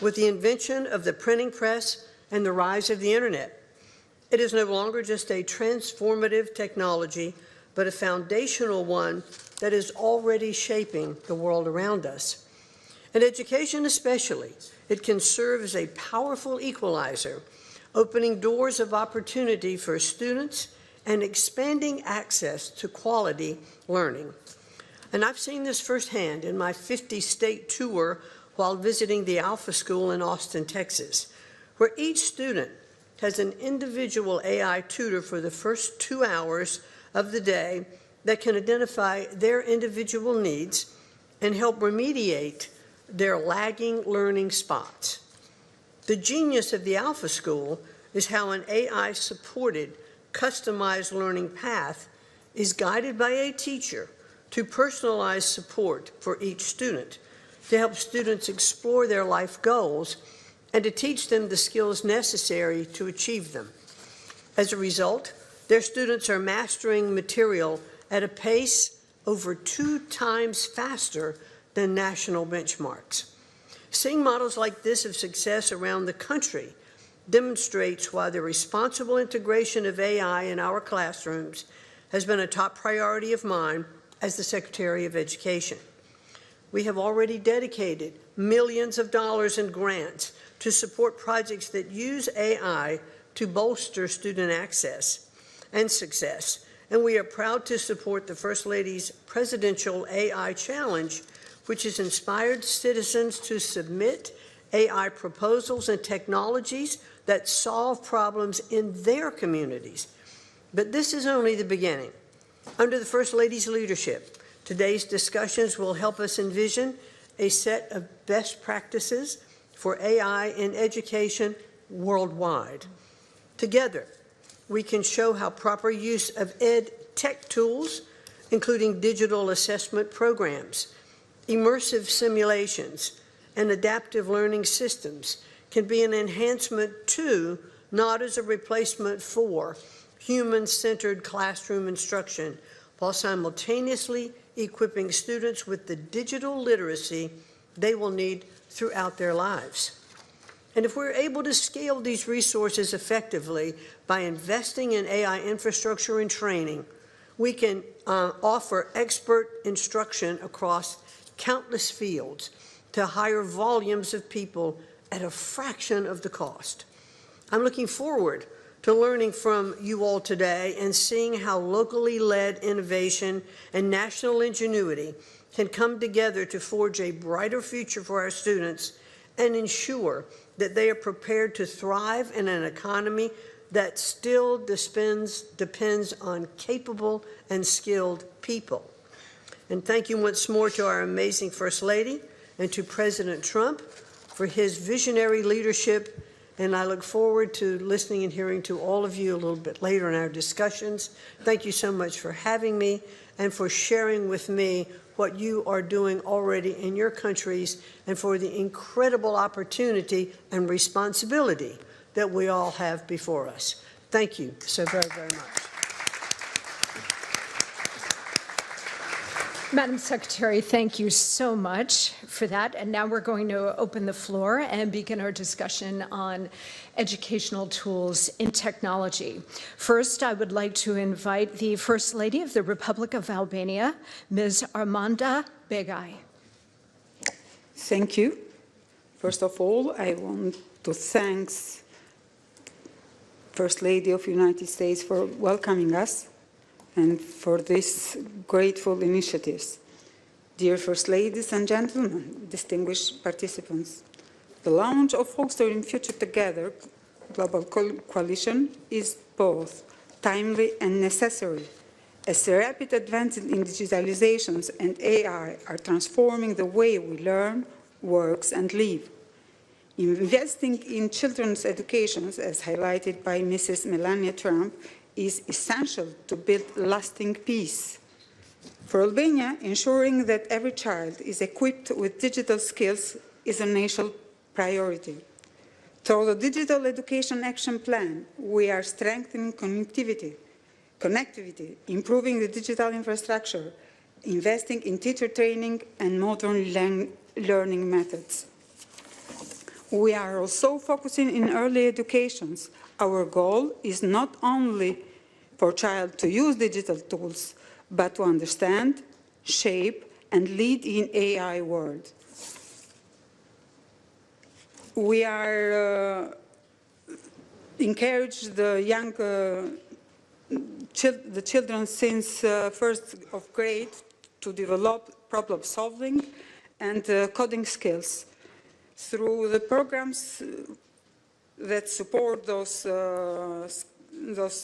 with the invention of the printing press and the rise of the internet. It is no longer just a transformative technology, but a foundational one that is already shaping the world around us. In education especially, it can serve as a powerful equalizer, opening doors of opportunity for students and expanding access to quality learning. And I've seen this firsthand in my 50-state tour while visiting the Alpha School in Austin, Texas, where each student has an individual AI tutor for the first 2 hours of the day that can identify their individual needs and help remediate their lagging learning spots. The genius of the Alpha School is how an AI-supported, customized learning path is guided by a teacher to personalize support for each student, to help students explore their life goals, and to teach them the skills necessary to achieve them. As a result, their students are mastering material at a pace over 2 times faster than national benchmarks. Seeing models like this of success around the country demonstrates why the responsible integration of AI in our classrooms has been a top priority of mine as the Secretary of Education. We have already dedicated millions of dollars in grants to support projects that use AI to bolster student access and success, and we are proud to support the First Lady's Presidential AI Challenge, which has inspired citizens to submit AI proposals and technologies that solve problems in their communities. But this is only the beginning. Under the First Lady's leadership, today's discussions will help us envision a set of best practices for AI in education worldwide. Together, we can show how proper use of Edtech tools, including digital assessment programs, immersive simulations, and adaptive learning systems, can be an enhancement to, not as a replacement for, human-centered classroom instruction, while simultaneously equipping students with the digital literacy they will need throughout their lives. And if we're able to scale these resources effectively by investing in AI infrastructure and training, we can offer expert instruction across countless fields to higher volumes of people at a fraction of the cost. I'm looking forward to learning from you all today and seeing how locally led innovation and national ingenuity can come together to forge a brighter future for our students and ensure that they are prepared to thrive in an economy that still depends on capable and skilled people. And thank you once more to our amazing First Lady and to President Trump for his visionary leadership. And I look forward to listening and hearing to all of you a little bit later in our discussions. Thank you so much for having me and for sharing with me what you are doing already in your countries and for the incredible opportunity and responsibility that we all have before us. Thank you so very, very much. Madam Secretary, thank you so much for that. And now we're going to open the floor and begin our discussion on educational tools in technology. First, I would like to invite the First Lady of the Republic of Albania, Ms. Armanda Begay. Thank you. First of all, I want to thank First Lady of the United States for welcoming us and for these grateful initiatives. Dear First Ladies and gentlemen, distinguished participants, the launch of Fostering Future Together Global Coalition is both timely and necessary, as the rapid advances in digitalizations and AI are transforming the way we learn, work, and live. Investing in children's education, as highlighted by Mrs. Melania Trump, is essential to build lasting peace. For Albania, ensuring that every child is equipped with digital skills is a national priority. Through the Digital Education Action Plan, we are strengthening connectivity, improving the digital infrastructure, investing in teacher training and modern learning methods. We are also focusing in early education. Our goal is not only for child to use digital tools, but to understand, shape, and lead in AI world. We are encourage the young the children since first of grade to develop problem solving and coding skills. Through the programs that support those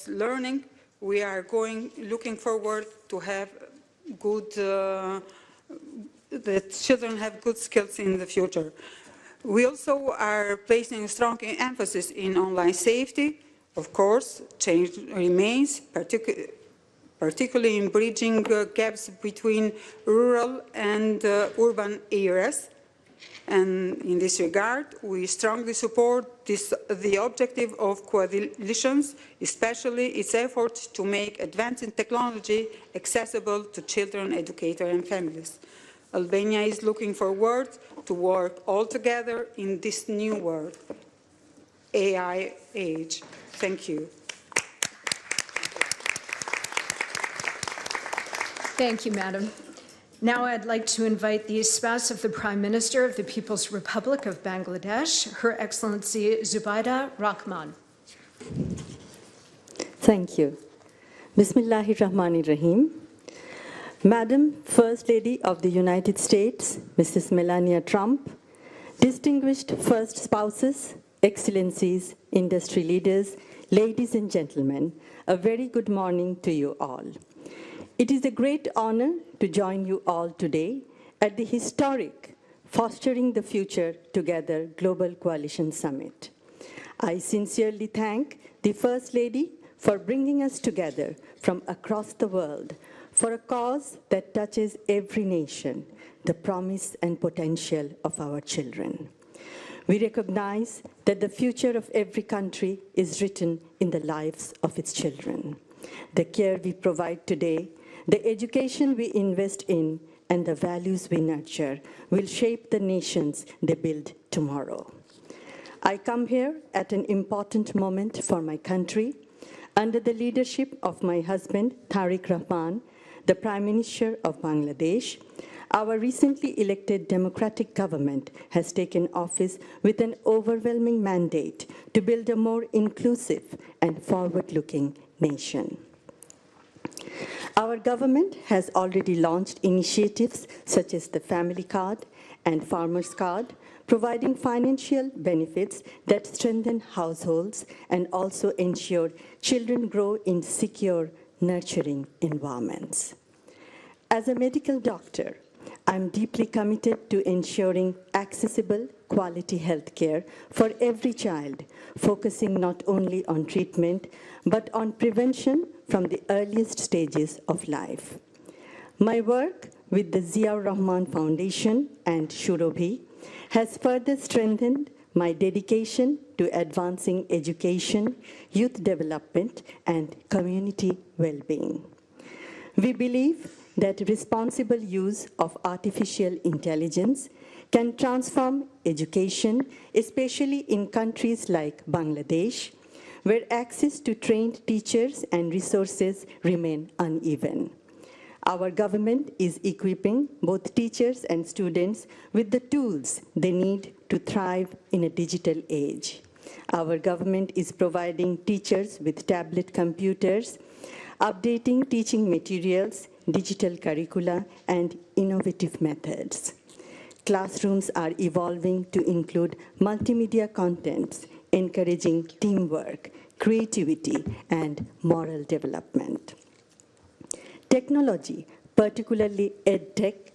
learning, we are looking forward to have good, that children have good skills in the future. We also are placing a strong emphasis in online safety. Of course, change remains, particularly in bridging gaps between rural and urban areas. And in this regard, we strongly support the objective of coalitions, especially its efforts to make advancing technology accessible to children, educators, and families. Albania is looking forward to work all together in this new world, AI age. Thank you. Thank you, Madam. Now I'd like to invite the spouse of the Prime Minister of the People's Republic of Bangladesh, Her Excellency Zubaida Rahman. Thank you. Bismillahir Rahmanir Rahim. Madam First Lady of the United States, Mrs. Melania Trump, distinguished first spouses, excellencies, industry leaders, ladies and gentlemen, a very good morning to you all. It is a great honor to join you all today at the historic Fostering the Future Together Global Coalition Summit. I sincerely thank the First Lady for bringing us together from across the world for a cause that touches every nation, the promise and potential of our children. We recognize that the future of every country is written in the lives of its children. The care we provide today, the education we invest in, and the values we nurture will shape the nations they build tomorrow. I come here at an important moment for my country. Under the leadership of my husband, Tariq Rahman, the Prime Minister of Bangladesh, our recently elected democratic government has taken office with an overwhelming mandate to build a more inclusive and forward-looking nation. Our government has already launched initiatives such as the Family Card and Farmers Card, providing financial benefits that strengthen households and also ensure children grow in secure, nurturing environments. As a medical doctor, I'm deeply committed to ensuring accessible, quality health care for every child, focusing not only on treatment, but on prevention from the earliest stages of life. My work with the Ziaur Rahman Foundation and Shurobhi has further strengthened my dedication to advancing education, youth development, and community well-being. We believe that responsible use of artificial intelligence can transform education, especially in countries like Bangladesh, where access to trained teachers and resources remain uneven. Our government is equipping both teachers and students with the tools they need to thrive in a digital age. Our government is providing teachers with tablet computers, updating teaching materials, digital curricula, and innovative methods. Classrooms are evolving to include multimedia contents, encouraging teamwork, creativity, and moral development. Technology, particularly Edtech,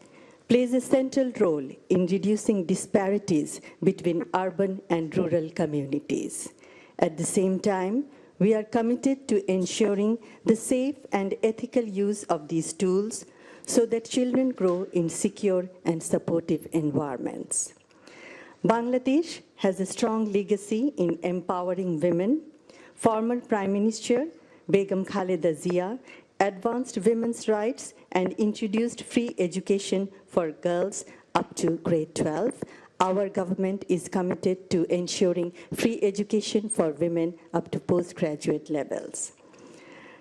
plays a central role in reducing disparities between urban and rural communities. At the same time, we are committed to ensuring the safe and ethical use of these tools so that children grow in secure and supportive environments. Bangladesh has a strong legacy in empowering women. Former Prime Minister Begum Khaleda Zia advanced women's rights and introduced free education for girls up to grade 12. Our government is committed to ensuring free education for women up to postgraduate levels.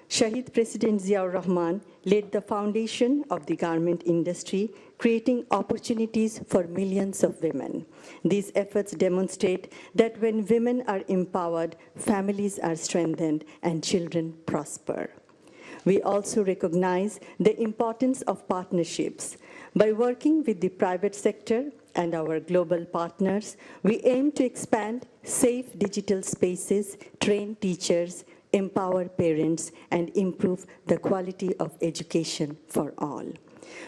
Shahid President Ziaur Rahman laid the foundation of the garment industry, creating opportunities for millions of women. These efforts demonstrate that when women are empowered, families are strengthened and children prosper. We also recognize the importance of partnerships. By working with the private sector and our global partners, we aim to expand safe digital spaces, train teachers, empower parents, and improve the quality of education for all.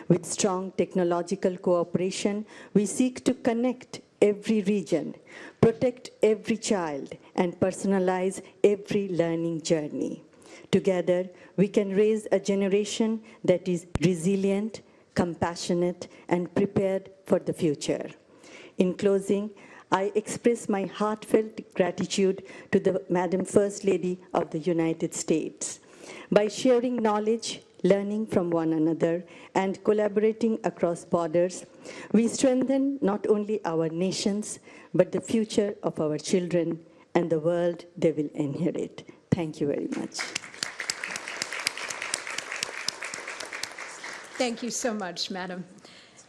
With strong technological cooperation, we seek to connect every region, protect every child, and personalize every learning journey. Together, we can raise a generation that is resilient, compassionate, and prepared for the future. In closing, I express my heartfelt gratitude to the Madam First Lady of the United States. By sharing knowledge, learning from one another, and collaborating across borders, we strengthen not only our nations, but the future of our children and the world they will inherit. Thank you very much. Thank you so much, Madam.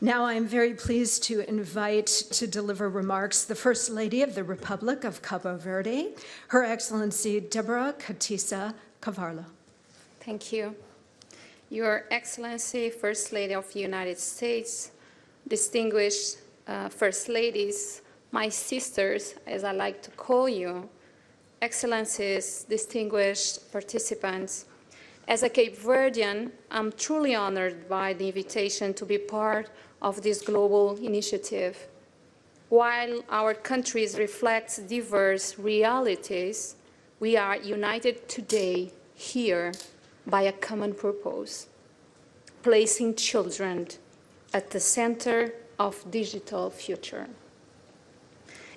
Now I'm very pleased to invite to deliver remarks the First Lady of the Republic of Cabo Verde, Her Excellency Deborah Katisa Cavarlo. Thank you. Your Excellency, First Lady of the United States, distinguished First Ladies, my sisters, as I like to call you, Excellencies, distinguished participants. As a Cape Verdean, I'm truly honored by the invitation to be part of this global initiative. While our countries reflect diverse realities, we are united today here by a common purpose, placing children at the center of digital future.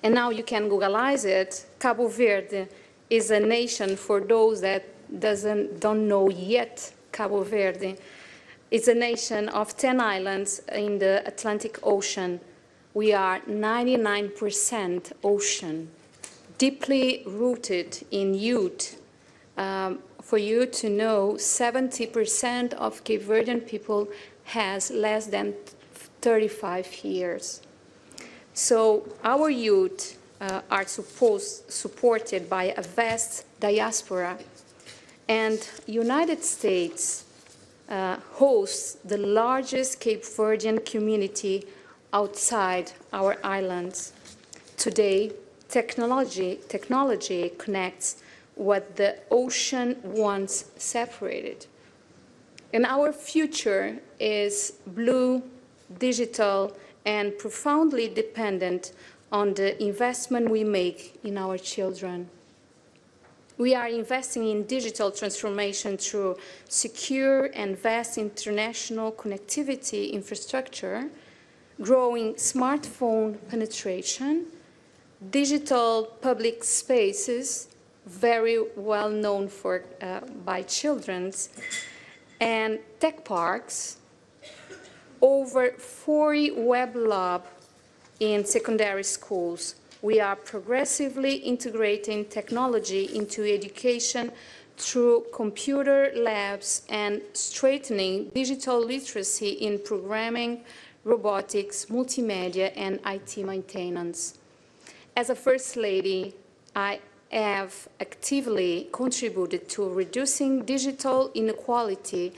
And now you can Googleize it. Cabo Verde is a nation, for those that don't know yet Cabo Verde. It's a nation of 10 islands in the Atlantic Ocean. We are 99% ocean, deeply rooted in youth. For you to know, 70% of Cape Verdean people has less than 35 years. So our youth are supported by a vast diaspora, and United States hosts the largest Cape Verdean community outside our islands. Today, technology connects what the ocean once separated. And our future is blue, digital, and profoundly dependent on the investment we make in our children. We are investing in digital transformation through secure and vast international connectivity infrastructure, growing smartphone penetration, digital public spaces, very well known by children, and tech parks, over 40 web labs in secondary schools. We are progressively integrating technology into education through computer labs and strengthening digital literacy in programming, robotics, multimedia, and IT maintenance. As a First Lady, I have actively contributed to reducing digital inequality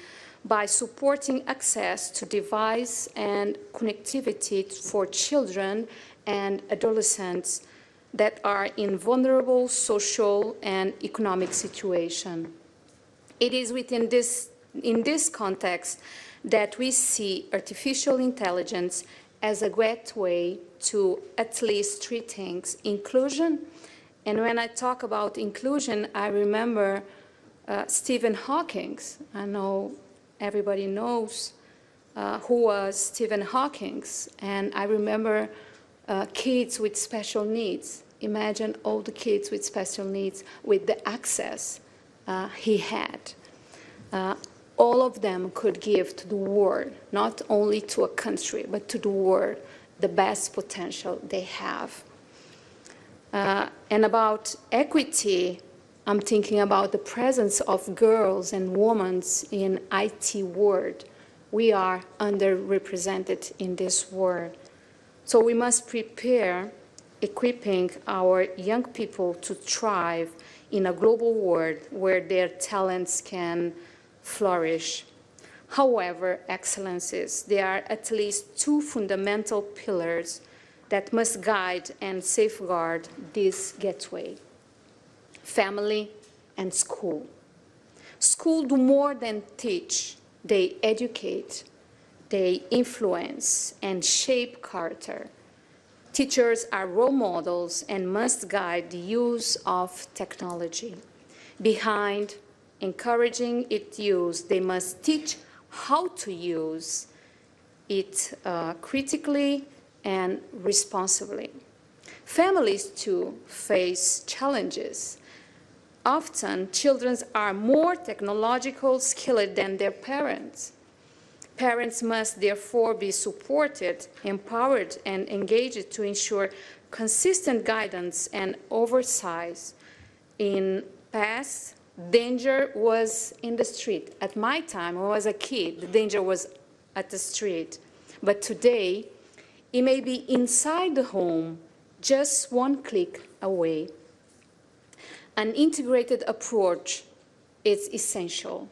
by supporting access to device and connectivity for children and adolescents that are in vulnerable social and economic situations. It is in this context that we see artificial intelligence as a gateway to at least three things: inclusion. And when I talk about inclusion, I remember Stephen Hawking. I know everybody knows who was Stephen Hawking. And I remember kids with special needs. Imagine all the kids with special needs with the access he had. All of them could give to the world, not only to a country, but to the world, the best potential they have. And about equity, I'm thinking about the presence of girls and women in IT world. We are underrepresented in this world. So we must prepare equipping our young people to thrive in a global world where their talents can flourish. However, excellencies, there are at least two fundamental pillars that must guide and safeguard this gateway: family and school. School do more than teach, they educate, they influence and shape character. Teachers are role models and must guide the use of technology. Behind encouraging its use, they must teach how to use it critically and responsibly. Families, too, face challenges. Often, children are more technological skilled than their parents. Parents must therefore be supported, empowered, and engaged to ensure consistent guidance and oversight. In past, danger was in the street. At my time, when I was a kid, the danger was at the street. But today, it may be inside the home, just one click away. An integrated approach is essential.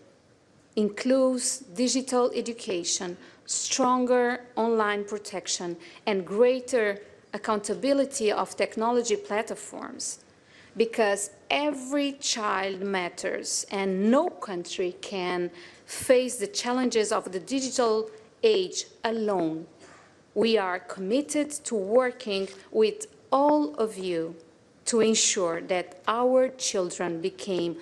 Includes digital education, stronger online protection, and greater accountability of technology platforms. Because every child matters, and no country can face the challenges of the digital age alone. We are committed to working with all of you to ensure that our children become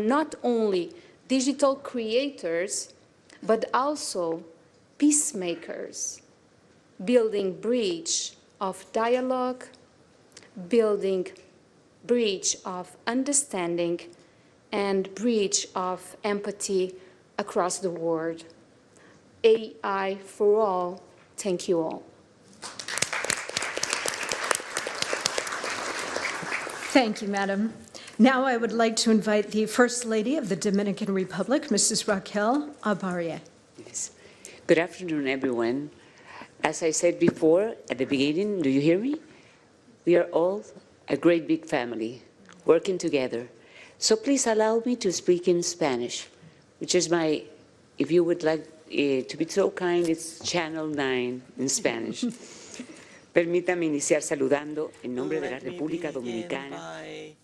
not only digital creators, but also peacemakers, building bridge of dialogue, building bridge of understanding, and bridge of empathy across the world. AI for all. Thank you all. Thank you, Madam. Now I would like to invite the First Lady of the Dominican Republic, Mrs. Raquel Abaria. Yes. Good afternoon, everyone. As I said before at the beginning, do you hear me? We are all a great big family working together. So please allow me to speak in Spanish, which is my, if you would like to be so kind, it's Channel 9 in Spanish. Permítame iniciar saludando en nombre de la República Dominicana y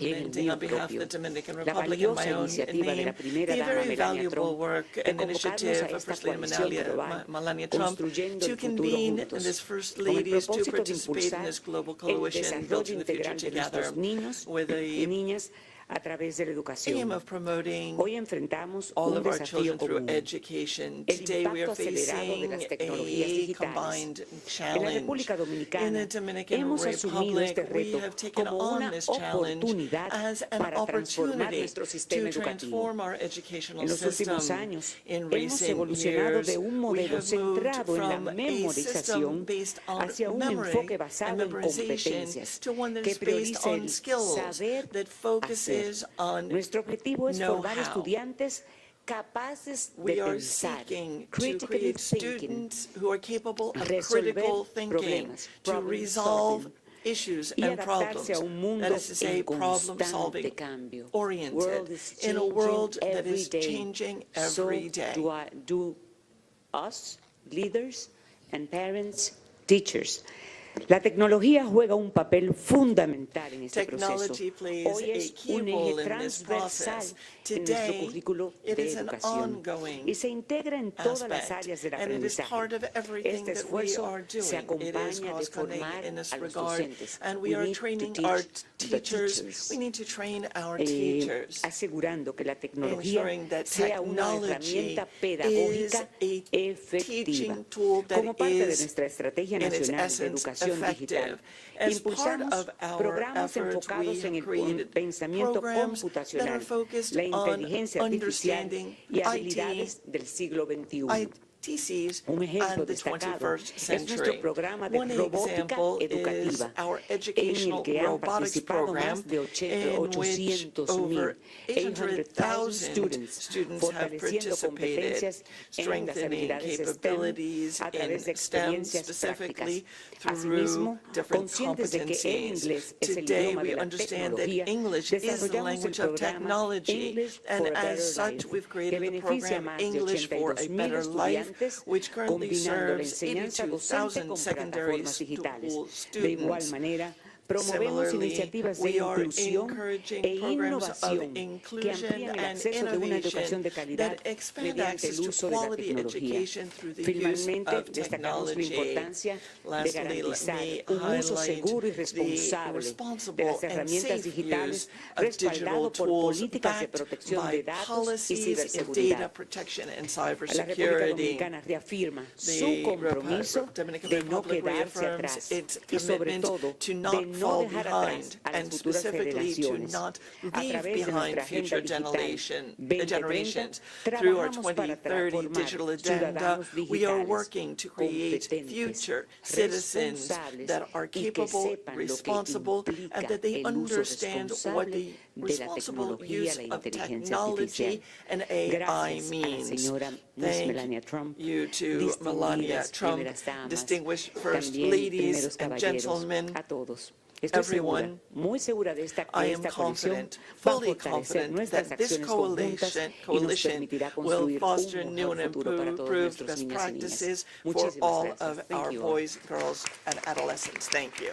en el mío propio la valiosa iniciativa de la primera dama Melania Trump de convocarnos a esta coalición global construyendo el futuro juntos con el propósito de impulsar el desarrollo integral de nuestros niños y niñas a través de la educación. Hoy enfrentamos un desafío común, el impacto acelerado de las tecnologías digitales. En la República Dominicana hemos asumido este reto como una oportunidad para transformar nuestro sistema educativo. En los últimos años hemos evolucionado de un modelo centrado en la memorización hacia un enfoque basado en competencias que prioriza el saber hacer. Nuestro objetivo es formar estudiantes capaces de pensar, critically thinking, resolver problemas, problem solving, y adaptarse a un mundo en constante cambio. World is changing every day. So do us, leaders and parents, teachers. La tecnología juega un papel fundamental en este proceso. Hoy es un eje transversal en nuestro currículo de educación y se integra en todas las áreas del aprendizaje. Este esfuerzo se acompaña de formar a los docentes. We need to teach the teachers. Asegurando que la tecnología sea una herramienta pedagógica efectiva como parte de nuestra estrategia nacional de educación digital. Impulsamos programas enfocados en el pensamiento computacional, la inteligencia artificial y habilidades del siglo XXI. theses Un ejemplo and the destacado 21st es nuestro century. programa de One robótica example is educativa, our en el educational que han robotics participado program, más de in which 800,000, over 800,000 students have fortaleciendo participated, competencias en las strengthening habilidades STEM capabilities a través de in STEM experiencias specifically prácticas. through Asimismo, different conscientes de que el competencies. inglés es el Today, idioma we de la understand that tecnología, English is the desarrollamos el language of programa technology, English and for a as Better such, Life, we've que created the beneficia a program más de English for a 82,000 Better Life, estudiantes, which currently combinando la serves enseñanza docente 82,000 con secondary plataformas digitales. school De igual students. manera, promovemos Similarly, iniciativas de we are inclusión encouraging e programs of innovación que inclusion amplían el and acceso de una educación innovation de calidad that expand mediante access el to uso de la quality tecnología. education through the use Finalmente, of destacamos la technology. importancia de Lastly, let garantizar me un uso highlight seguro y the responsable de responsible las and herramientas safe digitales, use of digital respaldado por tools políticas de backed protección by de datos y policies in data ciberseguridad. protection and La República cybersecurity. Dominicana reafirma su The compromiso Dominican de no Republic quedarse reaffirms atrás its y sobre commitment todo to de not no fall dejar behind, atrás a las and futuras specifically to generaciones. not A leave través de behind nuestra agenda future digital 2030, generations. Through our trabajamos para 2030 transformar digital agenda, ciudadanos we are digitales working to create competentes, future citizens responsables that are y que capable, sepan lo que responsible, implica and that they el uso understand what responsable the de la responsible tecnología, use la of inteligencia artificial. technology and AI Gracias a la means. señora Miss Thank Melania Trump, you to Melania distinguidas Trump, primeras damas, distinguished first también ladies primeros and caballeros, gentlemen, a todos. Estoy segura, everyone. muy segura de que I am esta coalición confident, va a fully fortalecer confident, nuestras that this acciones conjuntas y nos coalition permitirá will construir foster un new mejor and futuro para todos improved nuestros best niñas y niñas. practices for Muchísimas all gracias. of Thank our you all. boys, girls, and adolescents. Thank you.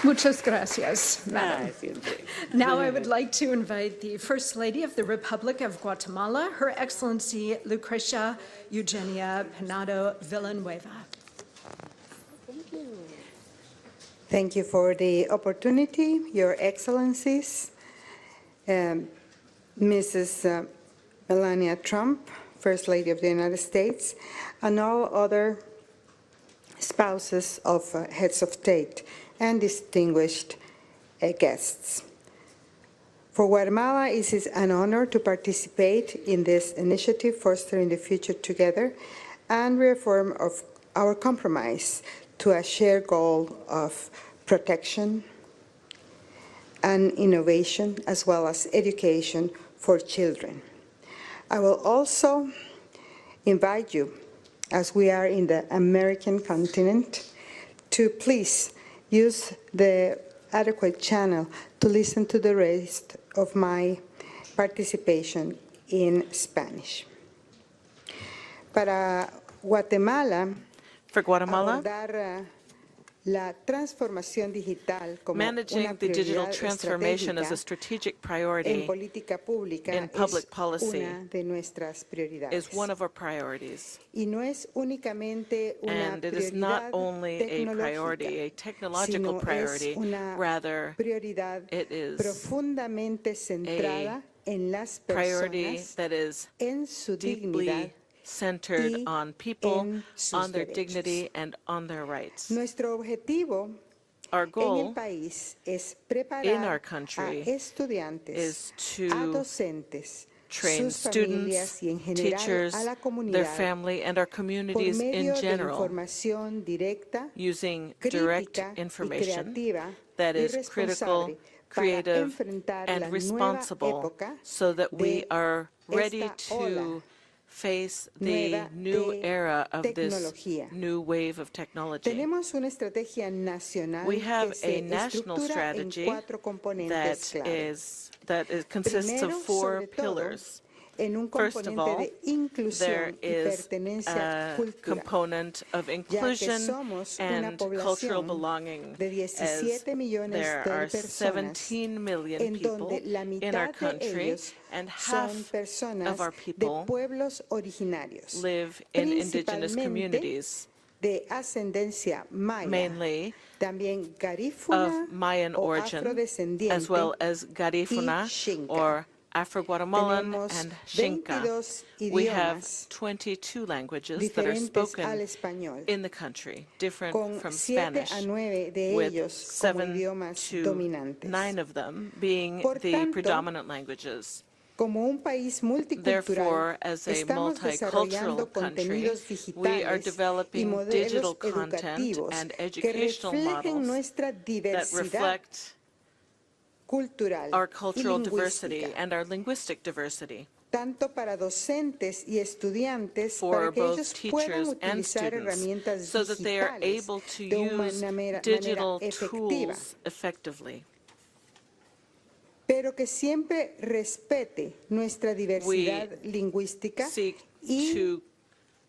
Muchas gracias, Madam. Siempre. Now I would like to invite the First Lady of the Republic of Guatemala, Her Excellency Lucrecia Eugenia Penado Villanueva. Thank you for the opportunity, Your Excellencies, Mrs. Melania Trump, First Lady of the United States, and all other spouses of heads of state and distinguished guests. For Guatemala, it is an honor to participate in this initiative, Fostering the Future Together, and reaffirm of our compromise to a shared goal of protection and innovation, as well as education for children. I will also invite you, as we are in the American continent, to please use the adequate channel to listen to the rest of my participation in Spanish. Para Guatemala, For Guatemala, abordar la transformación digital como managing una the digital prioridad transformation as a estratégica strategic en priority política pública in public es policy una de nuestras prioridades. is one of our priorities. Y no es únicamente una And it is not prioridad only a priority, tecnológica, a technological sino priority, es una rather prioridad it is profundamente centrada en las priority personas, that is en su deeply dignidad centered y on people, en sus on their derechos. dignity, and on their rights. Nuestro objetivo Our en el goal país es in preparar our a country estudiantes, is a to docentes, train sus familias students, y en general teachers, a la their comunidad family, and our por communities in medio de general información directa, using direct crítica y information creativa that y is critical, responsable para creative, enfrentar and la nueva responsible época so that we de are ready esta ola to face the nueva new de era of this tecnología. new wave of technology. Tenemos una estrategia nacional We have que se a national estructura en strategy 4 componentes clave. consists of Primero, 4 sobre todo, pillars. en un First of componente all, de there inclusión y is pertenencia a cultural, component of ya que inclusion somos una and cultural población belonging, de as 17 millones there de are personas 17 million en people donde la in our mitad de country, ellos and son half personas of our de people pueblos originarios, live in indigenous principalmente communities, de ascendencia maya, mainly también garífuna of Mayan o origin, afrodescendiente as well as y Garifuna Xinca. or Afro-Guatemalan Tenemos and Xinca. 22 We have idiomas 22 languages that are diferentes spoken al español, in the country, different con from 7 Spanish, a 9 de with ellos como 7 idiomas to dominantes. 9 of them being Por the tanto, predominant languages. Como un país multicultural, Therefore, as a estamos desarrollando multicultural country, contenidos we are digitales y developing digital modelos content educativos and que educational reflejen models nuestra that diversidad reflect cultural our y cultural diversity lingüística, and our linguistic diversity tanto para docentes y estudiantes, for para que both ellos puedan teachers and utilizar students, herramientas so that they are digitales able to de una use manera digital efectiva, tools effectively. pero que siempre respete nuestra diversidad lingüística Seek y to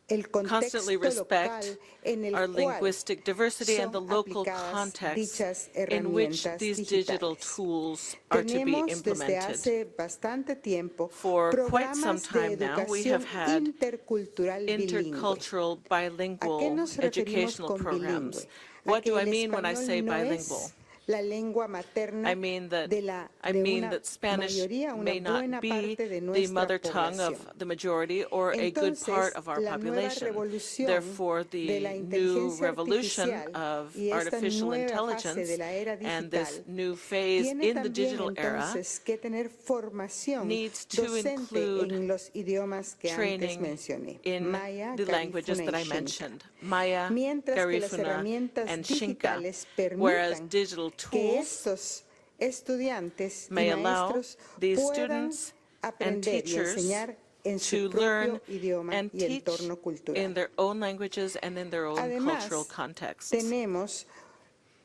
el constantly contexto local respect en el our cual linguistic diversity and the son local aplicadas context dichas in which herramientas these digital digitales. tools are to be Tenemos desde implemented. hace bastante tiempo For quite some programas de time now, we have educación had intercultural bilingüe. intercultural ¿A qué bilingual nos referimos educational con programs. bilingüe? What Que do I el mean when I español say no bilingual? es la lengua materna I mean that de una Spanish mayoría, una may not buena be parte de the nuestra mother tongue of población. the majority or a good part Entonces, of our la nueva population. revolución Therefore, de la the new inteligencia revolution artificial of y esta artificial nueva fase intelligence de la era and this digital new phase tiene in the también digital era entonces que tener formación needs to docente include en los idiomas que antes training mencioné, in Maya, the languages Garífuna that y I Xinca. mentioned, Maya, Mientras que las Garífuna, herramientas and Xinca, digitales whereas permitan digital que tools estos estudiantes y may allow maestros these puedan students and aprender y teachers enseñar en to su propio learn idioma and y teach entorno cultural. in their own languages and in their own cultural Además, contexts. tenemos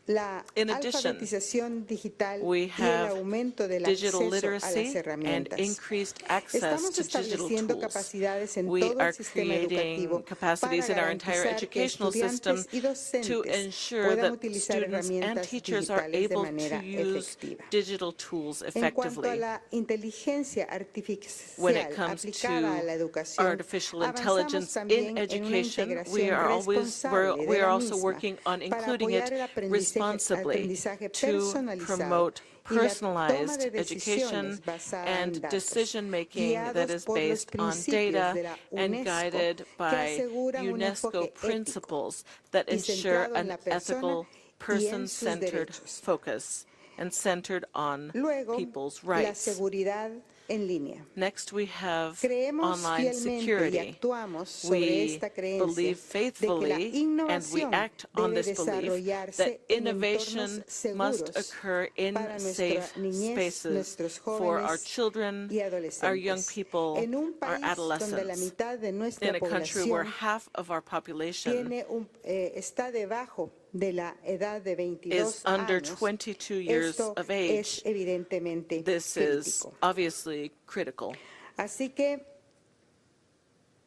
la In addition, alfabetización digital we y el have aumento del digital acceso a las literacy and herramientas. increased access Estamos to digital estableciendo tools. capacidades en We todo are el sistema educativo creating capacities para in our entire garantizar que educational system estudiantes y to docentes ensure puedan that utilizar students and herramientas teachers are digitales de able to manera use efectiva. digital tools En cuanto a effectively. la inteligencia When it artificial comes aplicada a la to educación, artificial avanzamos intelligence también in en una education, integración we are responsable de la also misma working on para including apoyar it el responsibly aprendizaje to personalizado promote y la toma personalized de education decisiones basada and en datos, decision-making that guiados is por los based on principios data de la and UNESCO guided que by aseguran un UNESCO enfoque ético principles that y ensure centrado en an la persona ethical, y en sus person-centered derechos. focus and centered on Luego, people's la rights. seguridad en línea. Next, we have Creemos online fielmente y security. actuamos sobre We esta creencia believe de que la faithfully and we innovación act on debe this belief desarrollarse that en innovation entornos must seguros occur in para nuestra safe niñez, spaces nuestros for our jóvenes children, y our young adolescentes. people, En un our país donde la adolescents, mitad de nuestra in a country where población half of our population está debajo de la edad de 22 is under años, 22 years esto of es age. evidentemente This is crítico. obviously critical. Así que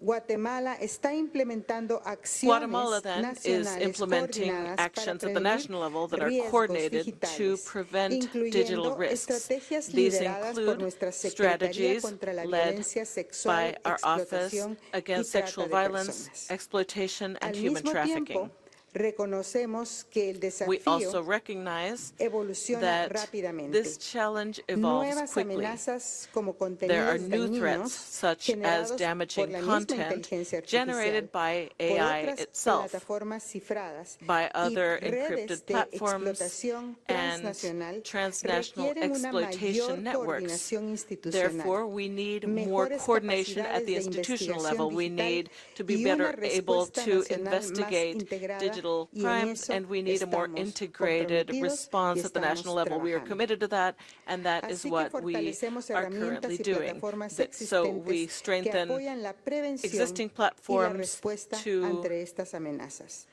Guatemala está implementando Guatemala acciones then is nacionales implementing coordinadas para actions at the prevenir national level that are riesgos coordinated to digitales, prevent digital incluyendo risks. estrategias These lideradas por include nuestra Secretaría strategies contra la led Violencia by Sexual, our Office Explotación y Against Trata Sexual de Violence, Personas. Exploitation, and Al Human mismo Trafficking. tiempo, reconocemos que el We desafío also recognize evoluciona that rápidamente. this challenge evolves Nuevas quickly. amenazas como There are contenidos new threats, dañinos such as generados por damaging la misma content inteligencia generated artificial, by por AI otras itself, plataformas cifradas by y other redes encrypted de platforms explotación and transnacional transnational requieren una mayor exploitation networks. coordinación institucional, Therefore, we need more mejores coordination at capacidades the de institutional investigación level. We digital need to be y better una able respuesta to nacional más investigate integrada, digital y en crimes, eso and we need a more estamos integrated comprometidos response y at the national estamos level. We are trabajando. committed to that, and that is Así que what we fortalecemos are herramientas currently y doing. plataformas So we existentes que strengthen apoyan la prevención existing y la platforms respuesta to ante estas amenazas,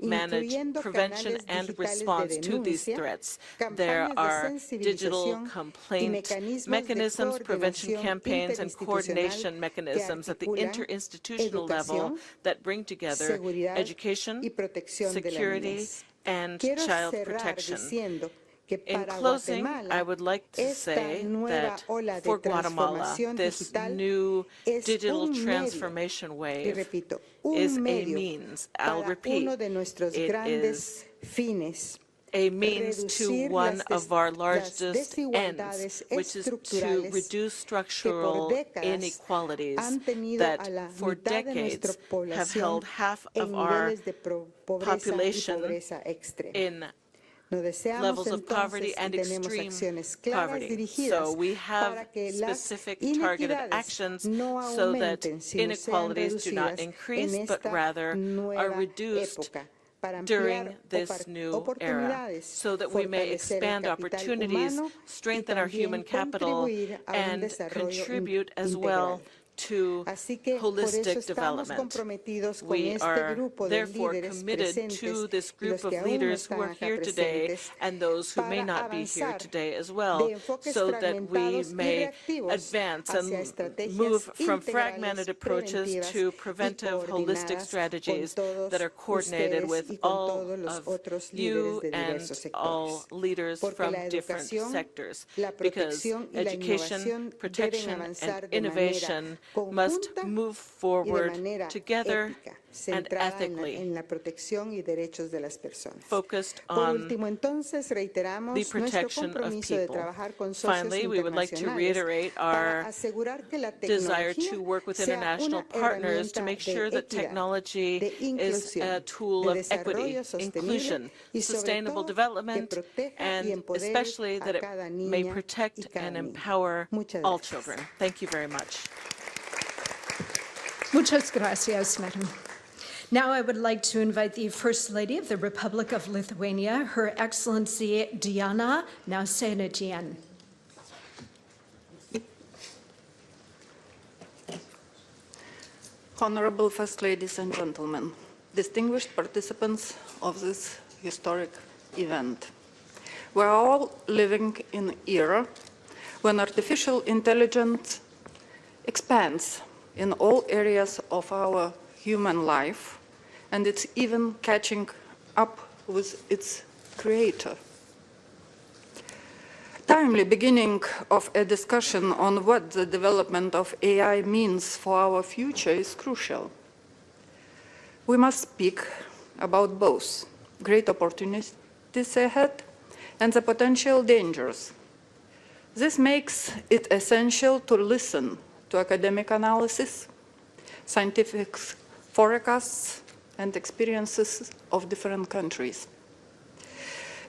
manage incluyendo prevention canales and digitales de response to these denuncia, threats. There campañas de are digital sensibilización y complaint mecanismos de prevention coordinación campaigns, and coordination interinstitucional que mechanisms at the articulan interinstitutional level educación, that bring together seguridad education, y protección de la security, niñez. and Quiero child cerrar protection. diciendo que In para closing, Guatemala, I would like to esta say nueva that ola de for Guatemala, transformación this digital new es digital un medio, transformation y wave repito, is un a medio means. I'll para repeat, uno de nuestros it grandes is fines, a means to reducir one las of our las largest desigualdades ends, which is to estructurales reduce que por structural décadas inequalities han tenido that a la for mitad de nuestra decades have población held half of en our niveles de pobreza y population pobreza extrema. in levels of poverty and extreme poverty. So we have specific targeted actions so that inequalities do not increase, but rather are reduced during this new era, so that we may expand opportunities, strengthen our human capital, and contribute as well to holistic development. We are therefore committed to this group of leaders who are here today and those who may not be here today as well, so that we may advance and move from fragmented approaches to preventive, holistic strategies that are coordinated with all of you and all leaders from different sectors, because education, protection, and innovation must move forward together and ethically, focused on the protection of people. Finally, we would like to reiterate our desire to work with international partners to make sure that technology is a tool of equity, inclusion, sustainable development, and especially that it may protect and empower all children. Thank you very much. Muchas gracias, Madam. Now I would like to invite the First Lady of the Republic of Lithuania, Her Excellency Diana Nausėdienė. Honorable First Ladies and gentlemen, distinguished participants of this historic event. We are all living in an era when artificial intelligence expands in all areas of our human life, and it's even catching up with its creator. Timely beginning of a discussion on what the development of AI means for our future is crucial. We must speak about both great opportunities ahead and the potential dangers. This makes it essential to listen to academic analysis, scientific forecasts, and experiences of different countries.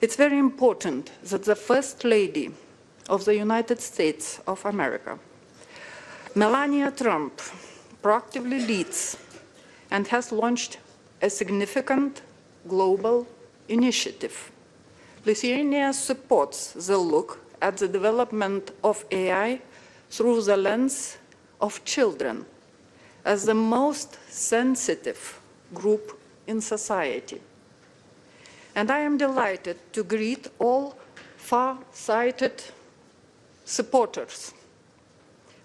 It's very important that the First Lady of the United States of America, Melania Trump, proactively leads and has launched a significant global initiative. Lithuania supports the look at the development of AI through the lens of children as the most sensitive group in society. And I am delighted to greet all far-sighted supporters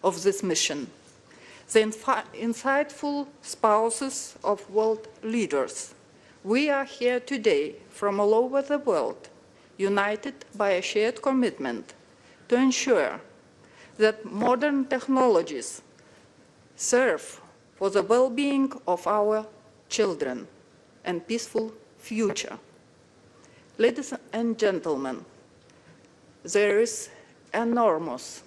of this mission, the insightful spouses of world leaders. We are here today from all over the world, united by a shared commitment to ensure that modern technologies serve for the well-being of our children and peaceful future. Ladies and gentlemen, there is enormous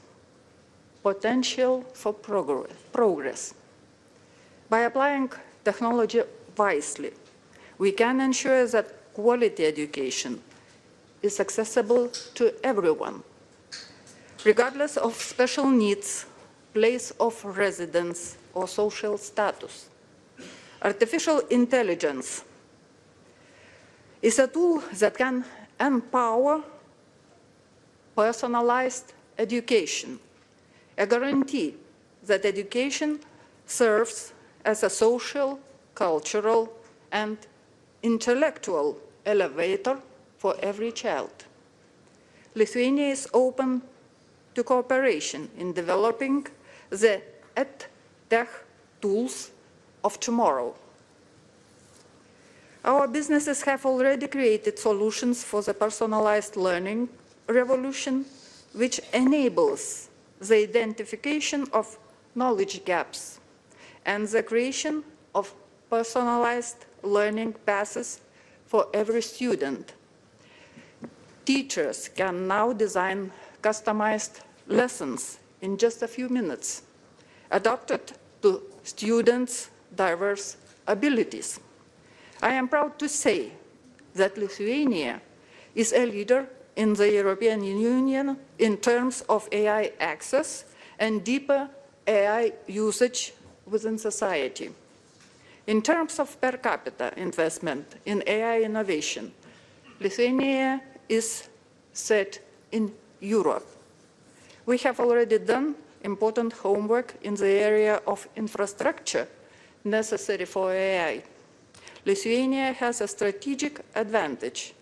potential for progress. By applying technology wisely, we can ensure that quality education is accessible to everyone, regardless of special needs, place of residence, or social status. Artificial intelligence is a tool that can empower personalized education, a guarantee that education serves as a social, cultural, and intellectual elevator for every child. Lithuania is open to cooperation in developing the Edtech tools of tomorrow. Our businesses have already created solutions for the personalized learning revolution, which enables the identification of knowledge gaps and the creation of personalized learning paths for every student. Teachers can now design customized lessons in just a few minutes, adapted to students' diverse abilities. I am proud to say that Lithuania is a leader in the European Union in terms of AI access and deeper AI usage within society. In terms of per capita investment in AI innovation, Lithuania is set in Europe. We have already done important homework in the area of infrastructure necessary for AI. Lithuania has a strategic advantage: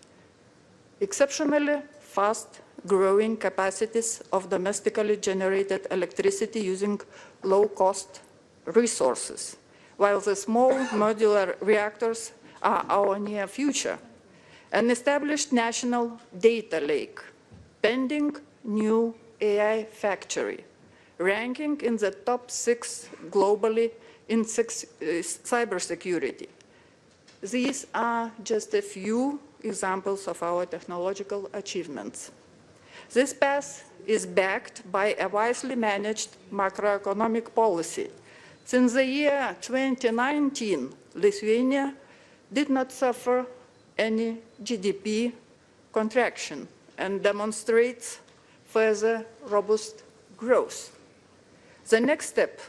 exceptionally fast growing capacities of domestically generated electricity using low-cost resources, while the small modular reactors are our near future. An established national data lake, pending new AI factory, ranking in the top 6 globally in cybersecurity. These are just a few examples of our technological achievements. This path is backed by a wisely managed macroeconomic policy. Since the year 2019, Lithuania did not suffer any GDP contraction and demonstrates further robust growth. The next step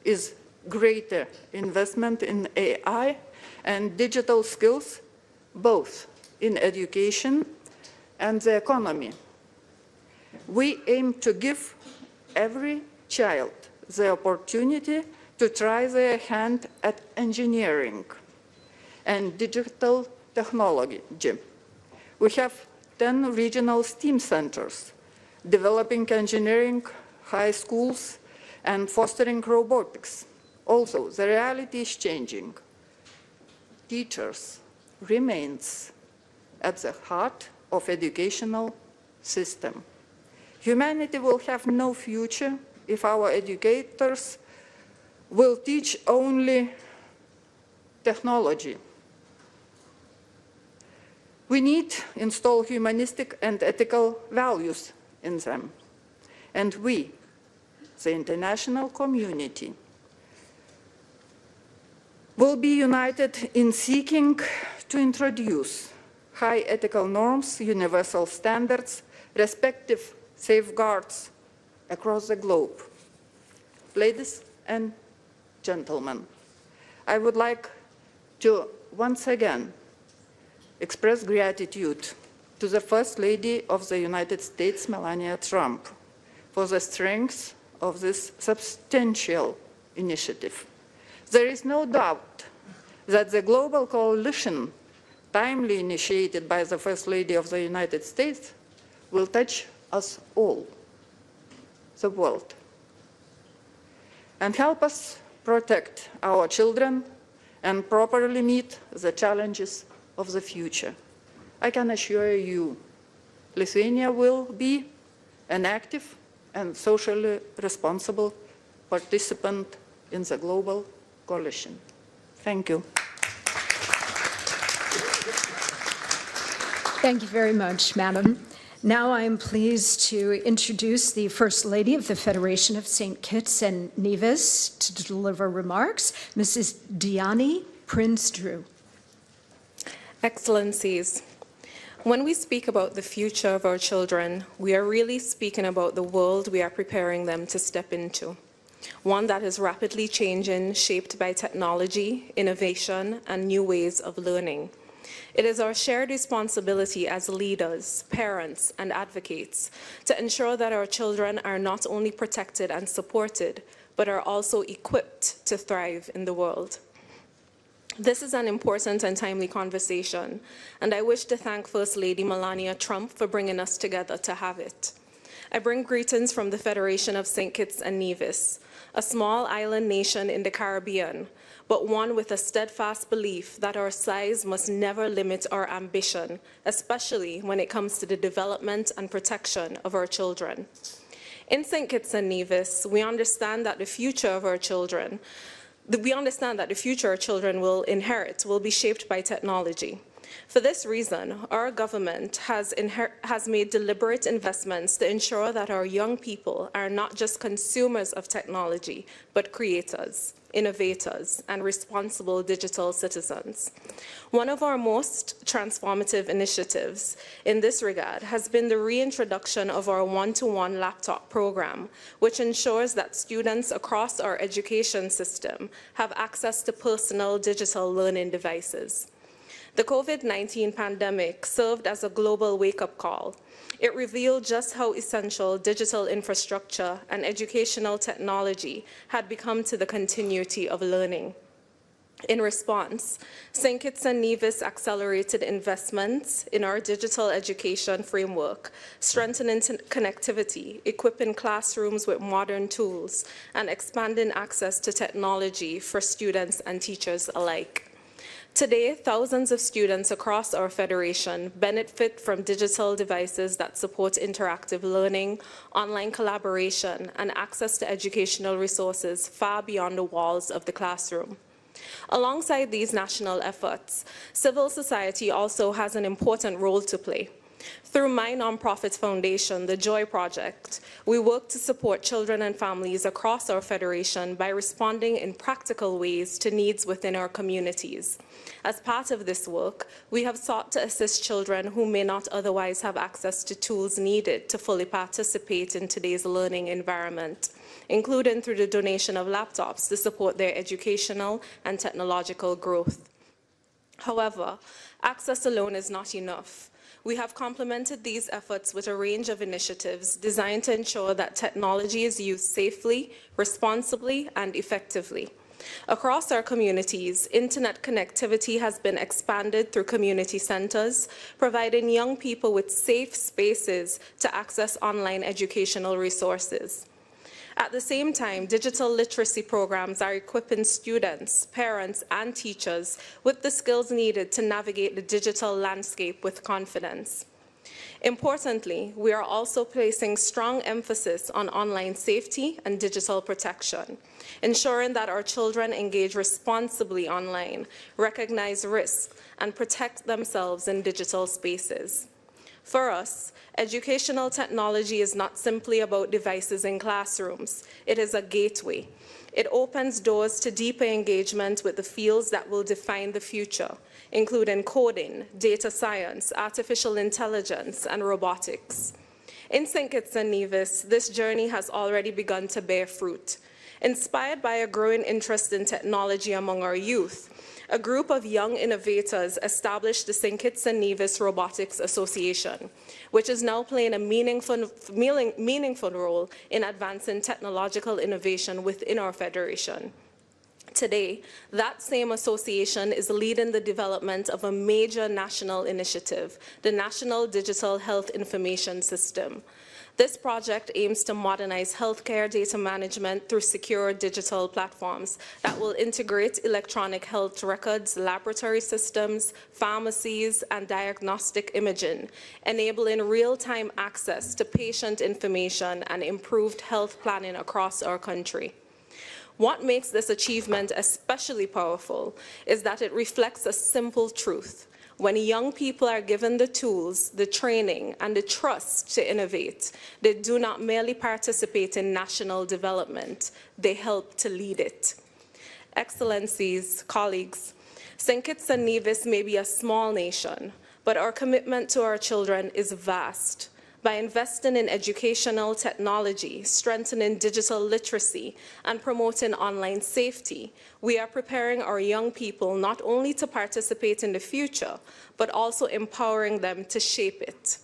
is greater investment in AI and digital skills, both in education and the economy. We aim to give every child the opportunity to try their hand at engineering and digital technology. We have 10 regional STEAM centers developing engineering high schools and fostering robotics. Also, the reality is changing. Teachers remains at the heart of educational system. Humanity will have no future if our educators will teach only technology. We need to install humanistic and ethical values in them. And we, the international community, will be united in seeking to introduce high ethical norms, universal standards, respective safeguards across the globe. Ladies and gentlemen, I would like to once again express gratitude to the First Lady of the United States, Melania Trump, for the strength of this substantial initiative. There is no doubt that the global coalition, timely initiated by the First Lady of the United States, will touch us all, the world, and help us protect our children and properly meet the challenges of the future. I can assure you, Lithuania will be an active and socially responsible participant in the global coalition. Thank you. Thank you very much, Madam. Now I am pleased to introduce the First Lady of the Federation of St. Kitts and Nevis to deliver remarks, Mrs. Diani Prince-Drew. Excellencies, when we speak about the future of our children, we are really speaking about the world we are preparing them to step into. One that is rapidly changing, shaped by technology, innovation, and new ways of learning. It is our shared responsibility as leaders, parents, and advocates to ensure that our children are not only protected and supported, but are also equipped to thrive in the world. This is an important and timely conversation, and I wish to thank First Lady Melania Trump for bringing us together to have it. I bring greetings from the Federation of St. Kitts and Nevis, a small island nation in the Caribbean, but one with a steadfast belief that our size must never limit our ambition, especially when it comes to the development and protection of our children. In St. Kitts and Nevis, we understand that the future of our children will inherit will be shaped by technology. For this reason, our government has made deliberate investments to ensure that our young people are not just consumers of technology, but creators, innovators, and responsible digital citizens. One of our most transformative initiatives in this regard has been the reintroduction of our one-to-one laptop program, which ensures that students across our education system have access to personal digital learning devices. The COVID-19 pandemic served as a global wake-up call. It revealed just how essential digital infrastructure and educational technology had become to the continuity of learning. In response, St. Kitts and Nevis accelerated investments in our digital education framework, strengthening connectivity, equipping classrooms with modern tools, and expanding access to technology for students and teachers alike. Today, thousands of students across our federation benefit from digital devices that support interactive learning, online collaboration, and access to educational resources far beyond the walls of the classroom. Alongside these national efforts, civil society also has an important role to play. Through my nonprofit foundation, the Joy Project, we work to support children and families across our federation by responding in practical ways to needs within our communities. As part of this work, we have sought to assist children who may not otherwise have access to tools needed to fully participate in today's learning environment, including through the donation of laptops to support their educational and technological growth. However, access alone is not enough. We have complemented these efforts with a range of initiatives designed to ensure that technology is used safely, responsibly, and effectively. Across our communities, internet connectivity has been expanded through community centers, providing young people with safe spaces to access online educational resources. At the same time, digital literacy programs are equipping students, parents, and teachers with the skills needed to navigate the digital landscape with confidence. Importantly, we are also placing strong emphasis on online safety and digital protection, ensuring that our children engage responsibly online, recognize risks, and protect themselves in digital spaces. For us, educational technology is not simply about devices in classrooms. It is a gateway. It opens doors to deeper engagement with the fields that will define the future, including coding, data science, artificial intelligence, and robotics. In St. Kitts and Nevis, this journey has already begun to bear fruit. Inspired by a growing interest in technology among our youth, a group of young innovators established the St. Kitts and Nevis Robotics Association, which is now playing a meaningful role in advancing technological innovation within our federation. Today, that same association is leading the development of a major national initiative, the National Digital Health Information System. This project aims to modernize healthcare data management through secure digital platforms that will integrate electronic health records, laboratory systems, pharmacies, and diagnostic imaging, enabling real-time access to patient information and improved health planning across our country. What makes this achievement especially powerful is that it reflects a simple truth. When young people are given the tools, the training, and the trust to innovate, they do not merely participate in national development, they help to lead it. Excellencies, colleagues, St. Kitts and Nevis may be a small nation, but our commitment to our children is vast. By investing in educational technology, strengthening digital literacy, and promoting online safety, we are preparing our young people not only to participate in the future, but also empowering them to shape it.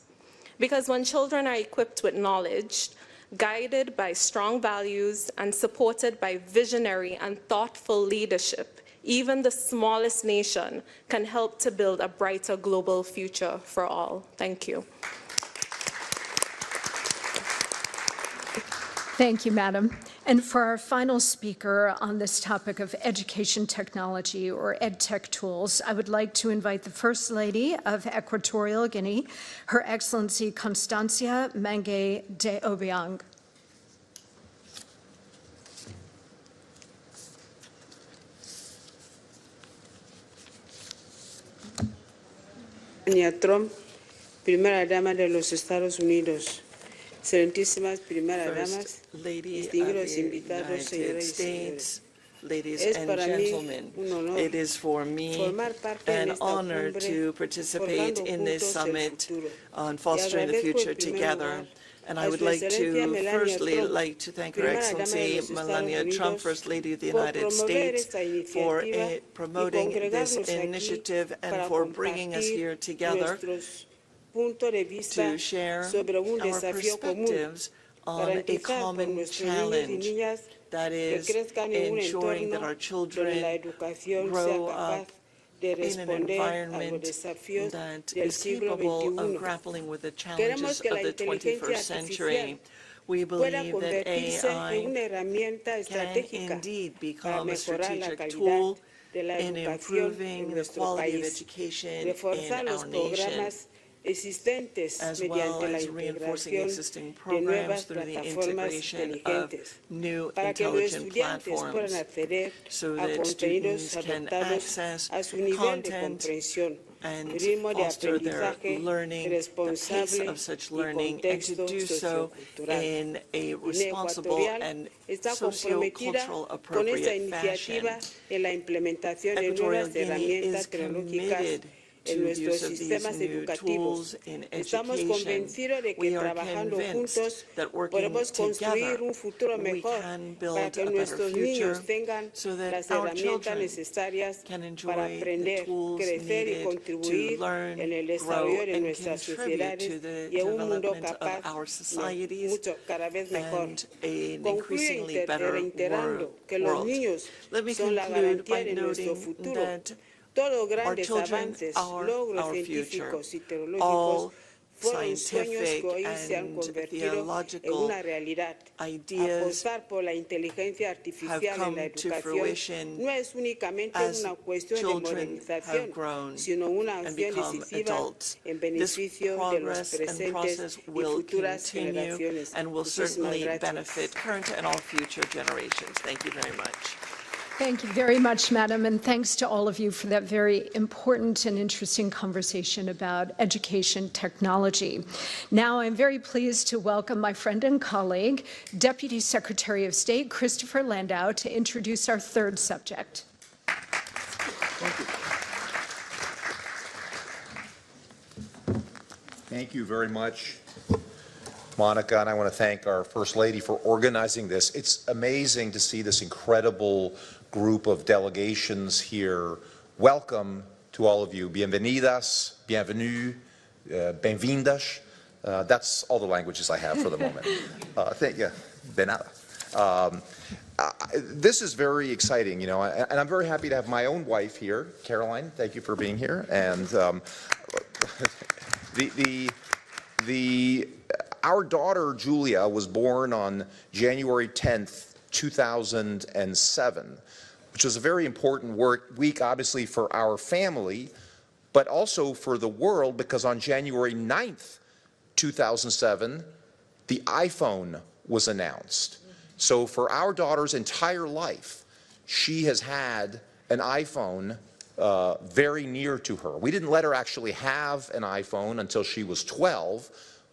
Because when children are equipped with knowledge, guided by strong values, and supported by visionary and thoughtful leadership, even the smallest nation can help to build a brighter global future for all. Thank you. Thank you, Madam. And for our final speaker on this topic of education technology or Edtech tools, I would like to invite the First Lady of Equatorial Guinea, Her Excellency Constancia Mangue de Obiang. Melania Trump, Primera Dama de los Estados Unidos. Excelentísimas Primeras Damas, First Lady of distinguidos the invitados, United señoras y señores. States, ladies Es and para mí gentlemen, un honor it is for me formar parte en an esta honor cumbre, to participate forjando in this juntos el summit futuro. on Y fostering the agradezco future en primer together. lugar And a I would Su like Excelencia to Melania firstly Trump, like to thank Her Primera Dama de Excellency los Estados Melania Trump, Unidos, First Lady of the por United promover States, esta for iniciativa y promoting this congregarnos aquí initiative and para for bringing us here compartir together nuestros puntos de vista to share sobre un our desafío común, perspectives on a garantizar por common nuestros niños y challenge, niñas that que is crezcan en un ensuring that entorno our donde la children educación sea grow capaz up de in an responder a los environment desafíos that del is siglo capable of XXI. grappling with the Queremos challenges que of la the inteligencia 21st century. We pueda believe that convertirse en AI una herramienta can estratégica indeed para become a mejorar la strategic calidad tool de la in educación improving en the nuestro quality of país, education reforzar in los our nation, programas existentes as mediante well la as reinforcing integración existing de programs nuevas through the plataformas integration of inteligentes new para que los intelligent estudiantes puedan platforms acceder so a that contenidos students can adaptados access a su nivel de content comprensión, and ritmo de foster their aprendizaje learning, the pace responsable of such y learning, and to contexto do so sociocultural. in a Guinea responsible Ecuatorial and está comprometida socio-cultural con esta appropriate fashion. iniciativa en la implementación de Equatorial nuevas Guinea herramientas is tecnológicas committed en to the nuestros use of these sistemas new educativos. tools in Estamos education. convencidos de que We are trabajando convinced juntos that working podemos construir together un futuro we mejor can para build que a better nuestros niños future tengan so that las our herramientas children necesarias can para enjoy the aprender, tools crecer y needed to contribuir learn, en el grow, desarrollo de and nuestras contribute sociedades to the y en un mundo development of capaz, our societies mucho, cada vez mejor. and an Concluyo increasingly better reiterando que los world. niños Let me son la conclude garantía by de nuestro noting futuro. that Todos our grandes children avances, are logros our future. científicos y tecnológicos All fueron sueños scientific que hoy se han and convertido en theological una realidad. ideas Apostar por la inteligencia artificial en la come to educación fruition no es únicamente as una cuestión de children modernización, have grown sino una and acción become decisiva adults. en This beneficio de los progress and presentes process y will futuras continue generaciones. and will Muchísimas certainly gracias. benefit current and all future generations. Thank you very much. Thank you very much, Madam, and thanks to all of you for that very important and interesting conversation about education technology. Now, I'm very pleased to welcome my friend and colleague, Deputy Secretary of State Christopher Landau, to introduce our third subject. Thank you. Thank you very much, Monica, and I want to thank our First Lady for organizing this. It's amazing to see this incredible group of delegations here. Welcome to all of you. Bienvenidas, bienvenue, bem-vindas. That's all the languages I have for the moment. Thank you. De nada. This is very exciting, you know, and I'm very happy to have my own wife here, Caroline. Thank you for being here. And our daughter Julia was born on January 10th, 2007, which was a very important week, obviously, for our family, but also for the world, because on January 9th, 2007, the iPhone was announced. So for our daughter's entire life, she has had an iPhone very near to her. We didn't let her actually have an iPhone until she was 12,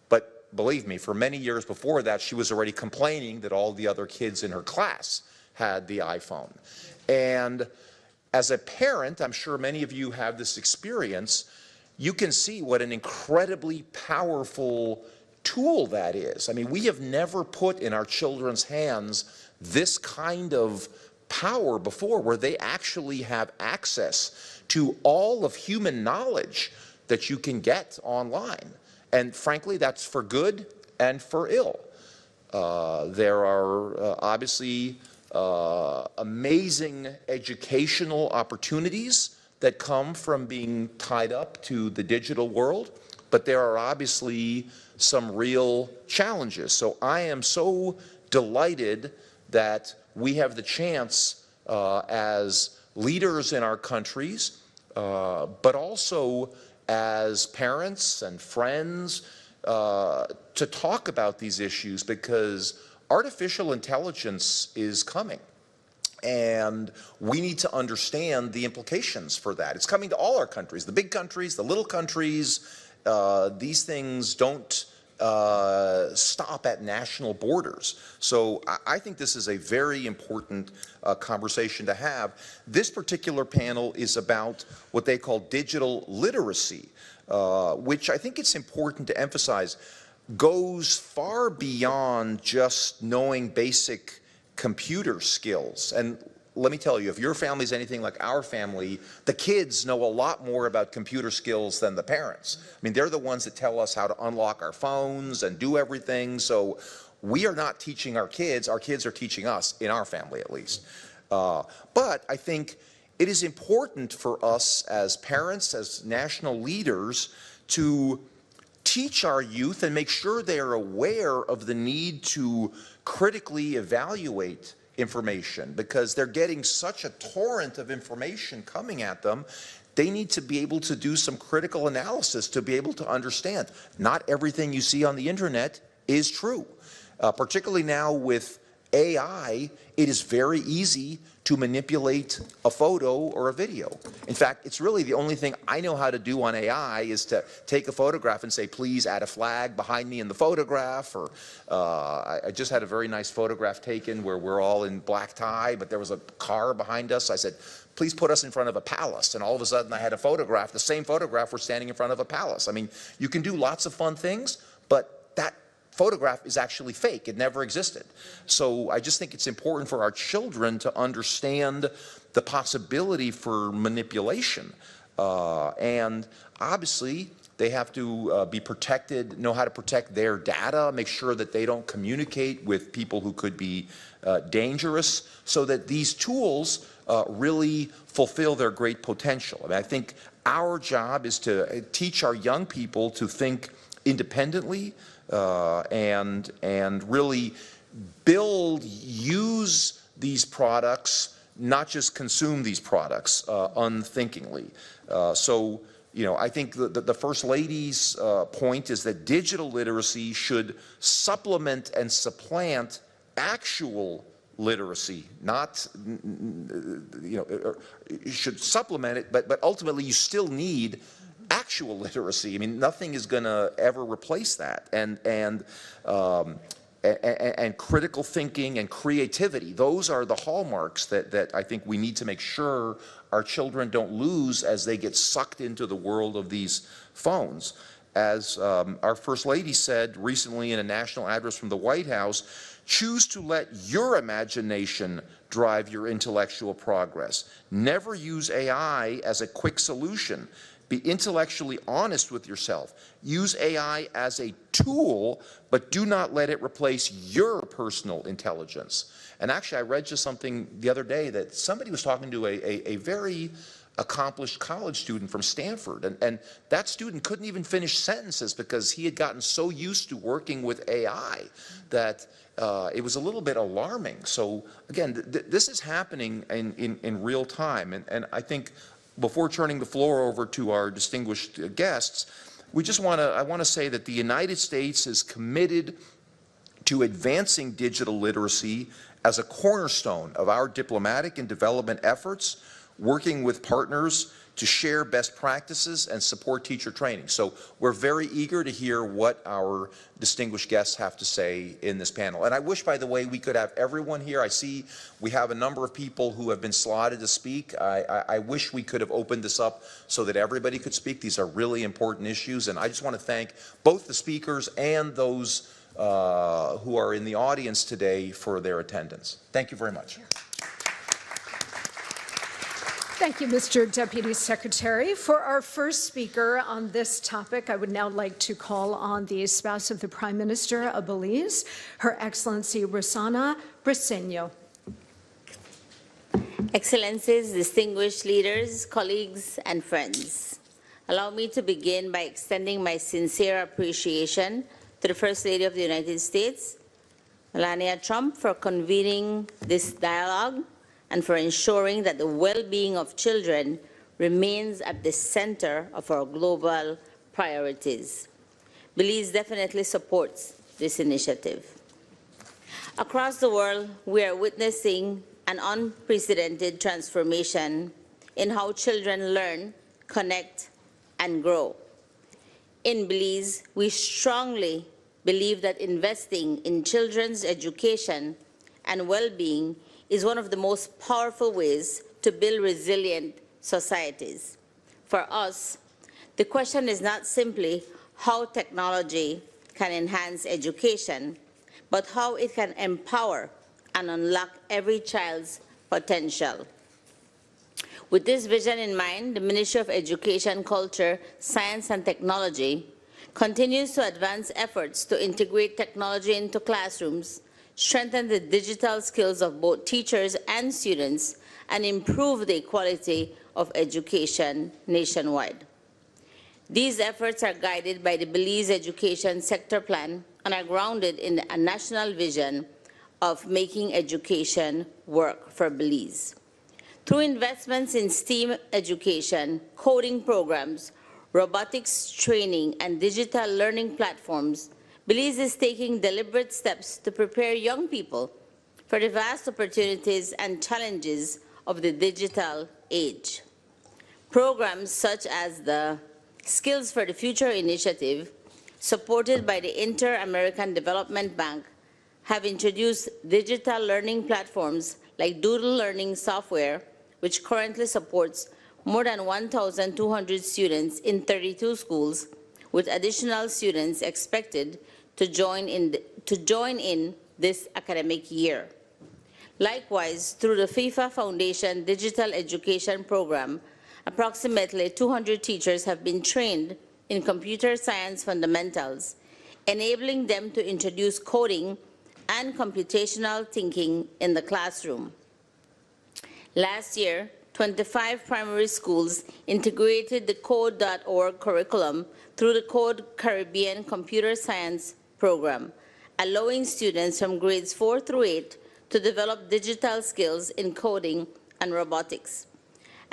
but believe me, for many years before that, she was already complaining that all the other kids in her class had the iPhone. And as a parent, I'm sure many of you have this experience, you can see what an incredibly powerful tool that is. I mean, we have never put in our children's hands this kind of power before, where they actually have access to all of human knowledge that you can get online. And frankly, that's for good and for ill. There are obviously amazing educational opportunities that come from being tied up to the digital world, but there are obviously some real challenges. So I am so delighted that we have the chance as leaders in our countries, but also as parents and friends to talk about these issues, because artificial intelligence is coming. And we need to understand the implications for that. It's coming to all our countries, the big countries, the little countries. These things don't stop at national borders. So I think this is a very important conversation to have. This particular panel is about what they call digital literacy, which I think it's important to emphasize goes far beyond just knowing basic computer skills. And let me tell you, if your family's anything like our family, the kids know a lot more about computer skills than the parents. I mean, they're the ones that tell us how to unlock our phones and do everything. So we are not teaching our kids are teaching us, in our family at least. But I think it is important for us as parents, as national leaders, to teach our youth and make sure they are aware of the need to critically evaluate information, because they're getting such a torrent of information coming at them. They need to be able to do some critical analysis to be able to understand not everything you see on the internet is true. Particularly now with AI, it is very easy to manipulate a photo or a video. In fact, it's really the only thing I know how to do on AI is to take a photograph and say, please add a flag behind me in the photograph. Or I just had a very nice photograph taken where we're all in black tie, but there was a car behind us. I said, please put us in front of a palace. And all of a sudden I had a photograph, the same photograph, we're standing in front of a palace. I mean, you can do lots of fun things, but that photograph is actually fake. It never existed. So I just think it's important for our children to understand the possibility for manipulation. And obviously, they have to be protected, know how to protect their data, make sure that they don't communicate with people who could be dangerous, so that these tools really fulfill their great potential. I mean, I think our job is to teach our young people to think independently, and really use these products, not just consume these products unthinkingly. So, you know, I think the First Lady's point is that digital literacy should supplement and supplant actual literacy, not, you know, it should supplement it, but ultimately you still need actual literacy. I mean, nothing is going to ever replace that. And critical thinking and creativity, those are the hallmarks that I think we need to make sure our children don't lose as they get sucked into the world of these phones. As our First Lady said recently in a national address from the White House, choose to let your imagination drive your intellectual progress. Never use AI as a quick solution. Be intellectually honest with yourself. Use AI as a tool, but do not let it replace your personal intelligence. And actually, I read just something the other day that somebody was talking to a very accomplished college student from Stanford, and that student couldn't even finish sentences because he had gotten so used to working with AI that it was a little bit alarming. So again, this is happening in real time, and I think before turning the floor over to our distinguished guests, I want to say that the United States is committed to advancing digital literacy as a cornerstone of our diplomatic and development efforts, working with partners to share best practices and support teacher training. So we're very eager to hear what our distinguished guests have to say in this panel. And I wish, by the way, we could have everyone here. I see we have a number of people who have been slotted to speak. I wish we could have opened this up so that everybody could speak. These are really important issues, and I just want to thank both the speakers and those who are in the audience today for their attendance. Thank you very much. Thank you, Mr. Deputy Secretary. For our first speaker on this topic, I would now like to call on the spouse of the Prime Minister of Belize, Her Excellency Rossana Briceño. Excellencies, distinguished leaders, colleagues, and friends, allow me to begin by extending my sincere appreciation to the First Lady of the United States, Melania Trump, for convening this dialogue and for ensuring that the well-being of children remains at the center of our global priorities. Belize definitely supports this initiative. Across the world, we are witnessing an unprecedented transformation in how children learn, connect, and grow. In Belize, we strongly believe that investing in children's education and well-being is one of the most powerful ways to build resilient societies. For us, the question is not simply how technology can enhance education, but how it can empower and unlock every child's potential. With this vision in mind, the Ministry of Education, Culture, Science and Technology continues to advance efforts to integrate technology into classrooms, strengthen the digital skills of both teachers and students, and improve the quality of education nationwide. These efforts are guided by the Belize Education Sector Plan and are grounded in a national vision of making education work for Belize. Through investments in STEAM education, coding programs, robotics training, and digital learning platforms, Belize is taking deliberate steps to prepare young people for the vast opportunities and challenges of the digital age. Programs such as the Skills for the Future initiative, supported by the Inter-American Development Bank, have introduced digital learning platforms like Doodle Learning software, which currently supports more than 1,200 students in 32 schools, with additional students expected to join in this academic year. Likewise, through the FIFA Foundation Digital Education Program, approximately 200 teachers have been trained in computer science fundamentals, enabling them to introduce coding and computational thinking in the classroom. Last year, 25 primary schools integrated the Code.org curriculum through the Code Caribbean Computer Science program, allowing students from grades 4 through 8 to develop digital skills in coding and robotics.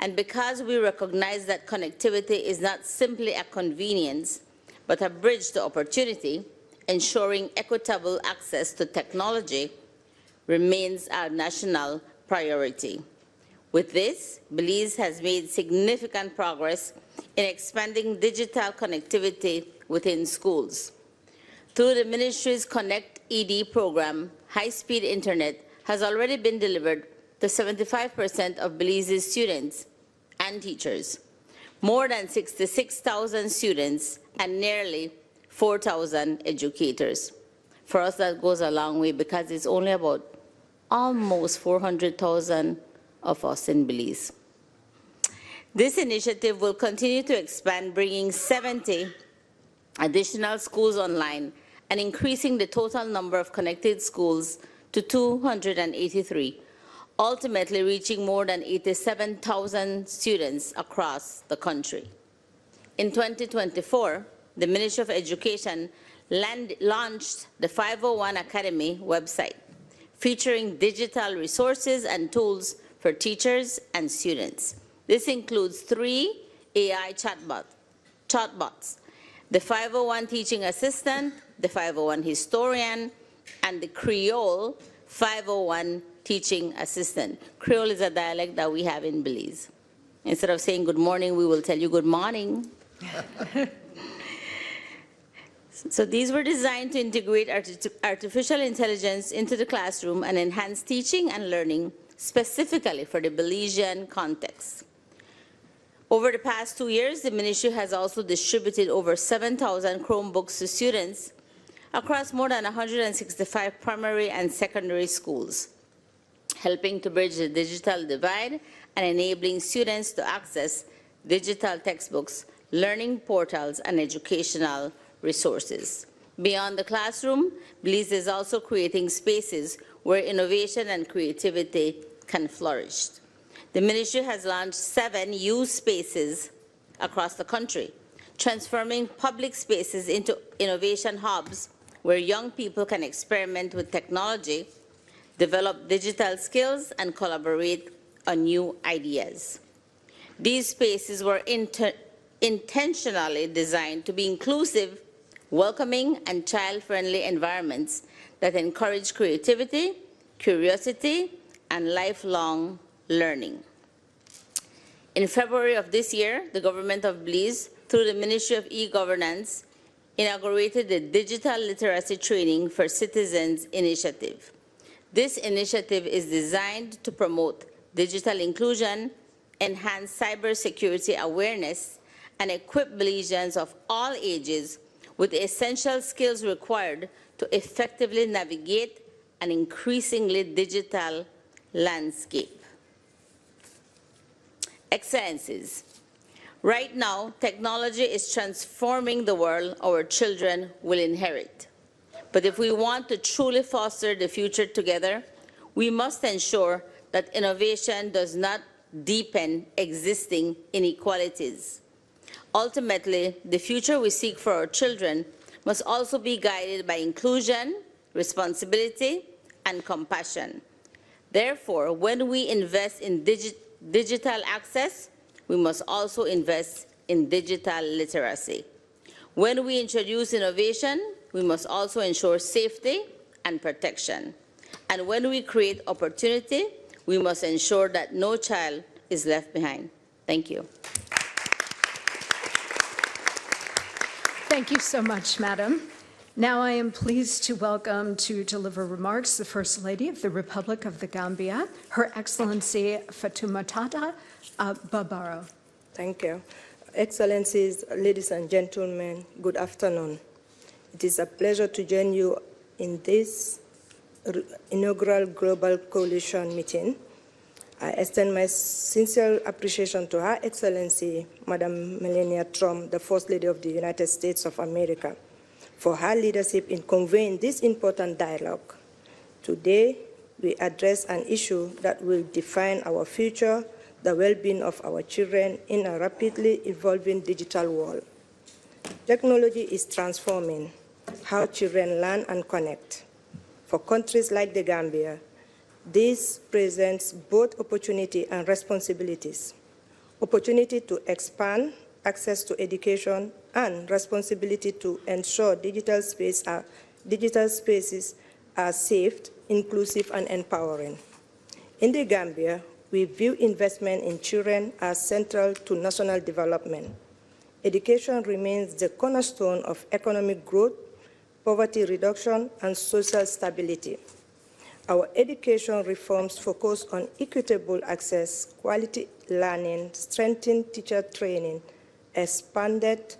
And because we recognize that connectivity is not simply a convenience, but a bridge to opportunity, ensuring equitable access to technology remains our national priority. With this, Belize has made significant progress in expanding digital connectivity within schools. Through the ministry's Connect ED program, high-speed internet has already been delivered to 75% of Belize's students and teachers, more than 66,000 students, and nearly 4,000 educators. For us, that goes a long way because it's only about almost 400,000 of us in Belize. This initiative will continue to expand, bringing 70 additional schools online and increasing the total number of connected schools to 283, ultimately reaching more than 87,000 students across the country. In 2024, the Ministry of Education launched the 501 Academy website, featuring digital resources and tools for teachers and students. This includes 3 AI chatbots, the 501 Teaching Assistant, the 501 Historian, and the Creole 501 Teaching Assistant. Creole is a dialect that we have in Belize. Instead of saying good morning, we will tell you good morning. So these were designed to integrate artificial intelligence into the classroom and enhance teaching and learning specifically for the Belizean context. Over the past 2 years, the ministry has also distributed over 7,000 Chromebooks to students across more than 165 primary and secondary schools, helping to bridge the digital divide and enabling students to access digital textbooks, learning portals, and educational resources. Beyond the classroom, Belize is also creating spaces where innovation and creativity can flourish. The ministry has launched 7 youth spaces across the country, transforming public spaces into innovation hubs where young people can experiment with technology, develop digital skills, and collaborate on new ideas. These spaces were intentionally designed to be inclusive, welcoming, and child-friendly environments that encourage creativity, curiosity, and lifelong learning. In February of this year, the government of Belize, through the Ministry of E-Governance, inaugurated the Digital Literacy Training for Citizens initiative. This initiative is designed to promote digital inclusion, enhance cybersecurity awareness, and equip Belizeans of all ages with the essential skills required to effectively navigate an increasingly digital landscape. Excellencies, right now, technology is transforming the world our children will inherit. But if we want to truly foster the future together, we must ensure that innovation does not deepen existing inequalities. Ultimately, the future we seek for our children must also be guided by inclusion, responsibility, and compassion. Therefore, when we invest in digital access, we must also invest in digital literacy. When we introduce innovation, we must also ensure safety and protection. And when we create opportunity, we must ensure that no child is left behind. Thank you. Thank you so much, Madam. Now I am pleased to welcome to deliver remarks the First Lady of the Republic of the Gambia, Her Excellency Fatoumata Babaro. Thank you. Excellencies, ladies and gentlemen, good afternoon. It is a pleasure to join you in this inaugural Global Coalition meeting. I extend my sincere appreciation to Her Excellency, Madam Melania Trump, the First Lady of the United States of America, for her leadership in conveying this important dialogue. Today, we address an issue that will define our future, the well-being of our children in a rapidly evolving digital world. Technology is transforming how children learn and connect. For countries like the Gambia, this presents both opportunity and responsibilities. Opportunity to expand access to education and responsibility to ensure digital spaces are safe, inclusive, and empowering. In the Gambia, we view investment in children as central to national development. Education remains the cornerstone of economic growth, poverty reduction, and social stability. Our education reforms focus on equitable access, quality learning, strengthened teacher training, expanded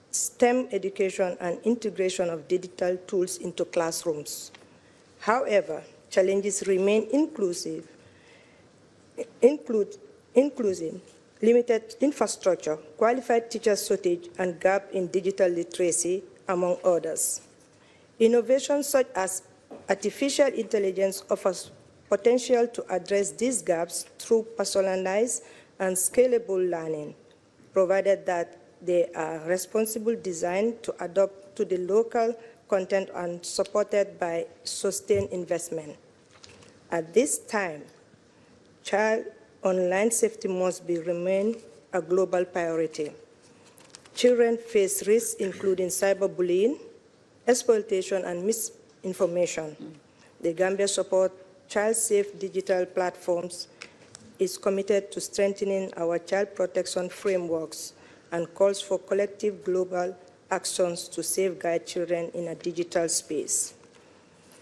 STEM education, and integration of digital tools into classrooms. However, challenges remain including limited infrastructure, qualified teacher shortage, and gap in digital literacy, among others. Innovations such as artificial intelligence offers potential to address these gaps through personalized and scalable learning, provided that they are responsible designed to adapt to the local content and supported by sustained investment. At this time, child online safety must remain a global priority. Children face risks including cyberbullying, exploitation, and misinformation. The Gambia Support Child-Safe Digital Platforms is committed to strengthening our child protection frameworks and calls for collective global actions to safeguard children in a digital space.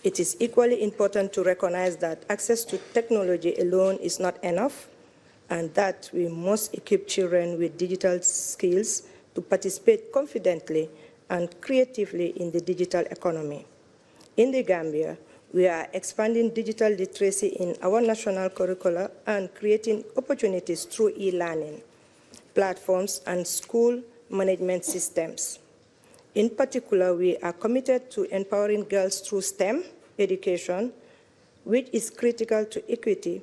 It is equally important to recognize that access to technology alone is not enough, and that we must equip children with digital skills to participate confidently and creatively in the digital economy. In the Gambia, we are expanding digital literacy in our national curricula and creating opportunities through e-learning platforms and school management systems. In particular, we are committed to empowering girls through STEM education, which is critical to equity,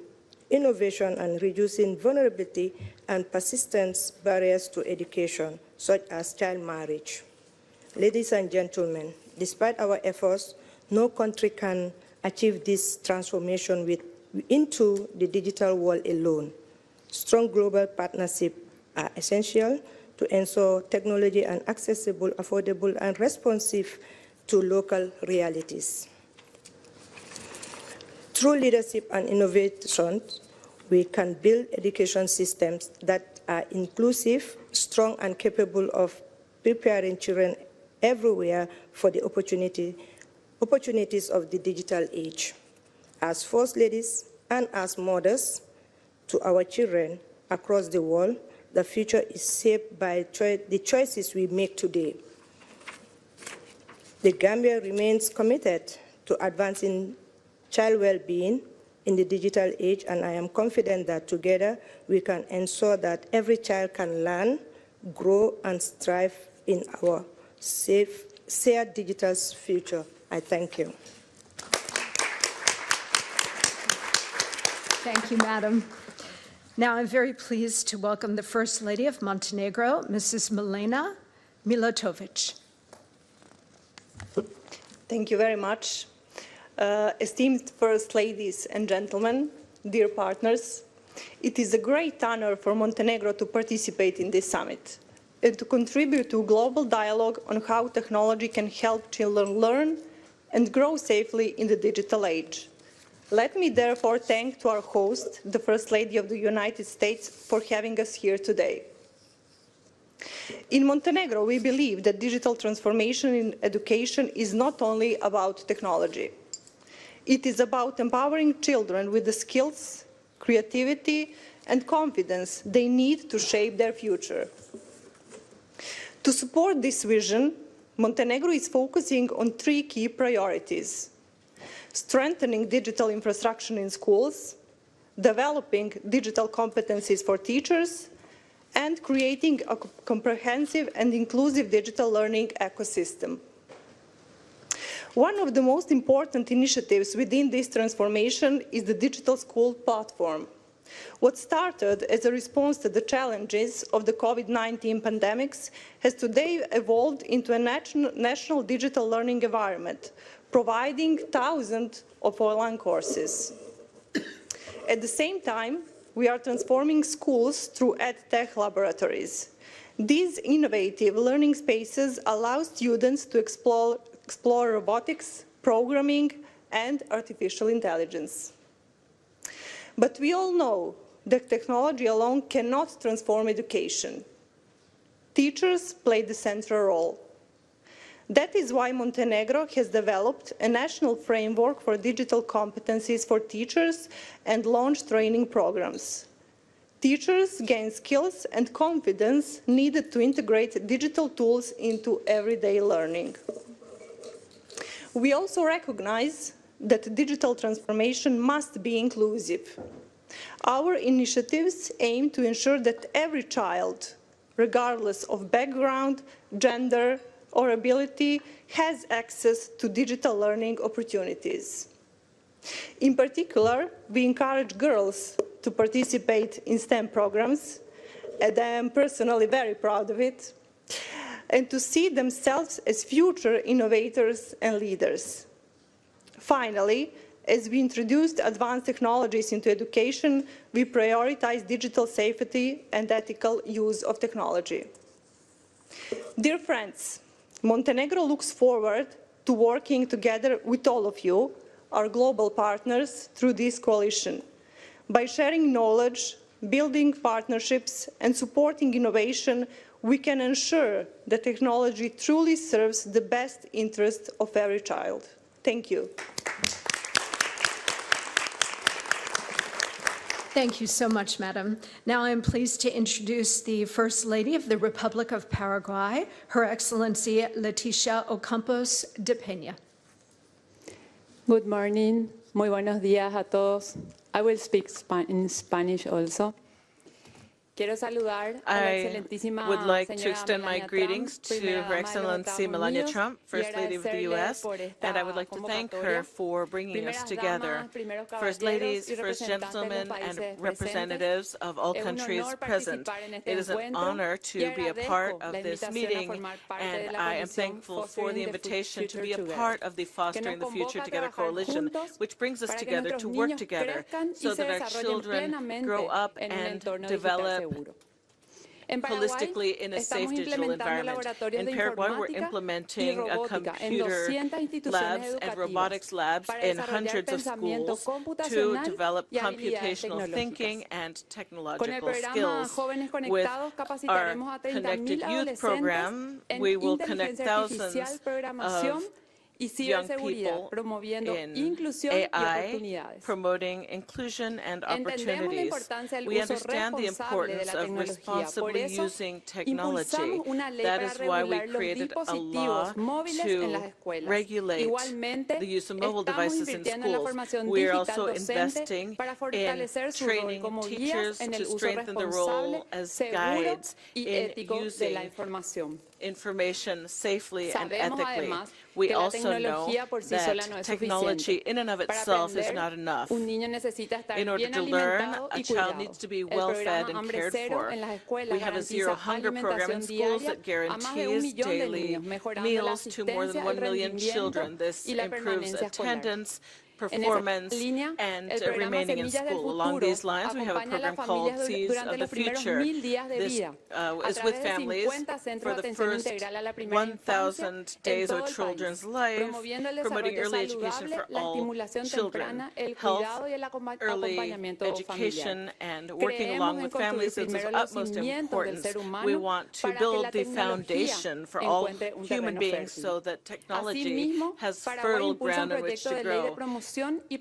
innovation, and reducing vulnerability and persistence barriers to education, such as child marriage. Ladies and gentlemen, despite our efforts, no country can achieve this transformation into the digital world alone. Strong global partnerships are essential to ensure technology are accessible, affordable, and responsive to local realities. Through leadership and innovation, we can build education systems that are inclusive, strong, and capable of preparing children everywhere for the opportunities of the digital age. As First Ladies and as mothers to our children across the world, the future is shaped by the choices we make today. The Gambia remains committed to advancing child well-being in the digital age, and I am confident that together we can ensure that every child can learn, grow, and strive in our safe, shared digital future. I thank you. Thank you, Madam. Now I'm very pleased to welcome the First Lady of Montenegro, Mrs. Milena Milatovic. Thank you very much. Esteemed First Ladies and gentlemen, dear partners, it is a great honor for Montenegro to participate in this summit and to contribute to a global dialogue on how technology can help children learn and grow safely in the digital age. Let me therefore thank to our host, the First Lady of the United States, for having us here today. In Montenegro, we believe that digital transformation in education is not only about technology. It is about empowering children with the skills, creativity, and confidence they need to shape their future. To support this vision, Montenegro is focusing on 3 key priorities: strengthening digital infrastructure in schools, developing digital competencies for teachers, and creating a comprehensive and inclusive digital learning ecosystem. One of the most important initiatives within this transformation is the Digital School Platform. What started as a response to the challenges of the COVID-19 pandemics has today evolved into a national digital learning environment, providing thousands of online courses. At the same time, we are transforming schools through Edtech laboratories. These innovative learning spaces allow students to explore robotics, programming, and artificial intelligence. But we all know that technology alone cannot transform education. Teachers play the central role. That is why Montenegro has developed a national framework for digital competencies for teachers and launched training programs. Teachers gain skills and confidence needed to integrate digital tools into everyday learning. We also recognize that digital transformation must be inclusive. Our initiatives aim to ensure that every child, regardless of background, gender, or ability, has access to digital learning opportunities. In particular, we encourage girls to participate in STEM programs, and I am personally very proud of it, and to see themselves as future innovators and leaders. Finally, as we introduced advanced technologies into education, we prioritize digital safety and ethical use of technology. Dear friends, Montenegro looks forward to working together with all of you, our global partners, through this coalition. By sharing knowledge, building partnerships, and supporting innovation, we can ensure that technology truly serves the best interest of every child. Thank you. Thank you so much, Madam. Now I'm pleased to introduce the First Lady of the Republic of Paraguay, Her Excellency Leticia Ocampos de Peña. Good morning. Muy buenos días a todos. I will speak in Spanish also. Quiero saludar a la excelentísima I would like to señora extend my Melania greetings Trump, to primera Her dama de los Excellency Estados Melania Unidos, Trump, First Lady of the agradecerle U.S., por esta and I would like to thank her convocatoria. for bringing us Primeras together. damas, primeros First caballeros ladies, y first representantes de los gentlemen, países and presentes. representatives of all Es un countries honor present. participar en este It is an encuentro honor y to be a part agradezco of la this invitación a meeting, formar parte and de la I am coalición thankful for Fostering the the invitation to Future be a Together, part of the que Fostering nos the Future convoca a Together trabajar coalition, juntos which brings us para que together nuestros to work niños together crezcan y so se that our desarrollen children plenamente grow up en un and entorno digital develop seguro. holistically in a safe digital environment. In Paraguay, we're implementing computer labs and robotics labs in hundreds of schools to develop computational thinking and technological skills. With our Connected Youth program, we will connect thousands of young people in AI, promoting inclusion and opportunities. We understand the importance of responsibly using technology. That is why we created a law to regulate the use of mobile devices in schools. We are also investing in training teachers to strengthen the role as guides in using information safely and ethically. We also know that technology in and of itself is not enough. In order to learn, a child needs to be well fed and cared for. We have a zero hunger program in schools that guarantees daily meals to more than 1 million children. This improves attendance, performance, and remaining in school. Along these lines, we have a program called Seeds of the Future. This is with families for the first 1,000 days of a children's life, promoting early education for all children, health, early education, and working along with families is of utmost importance. We want to build the foundation for all human beings so that technology has fertile ground in which to grow.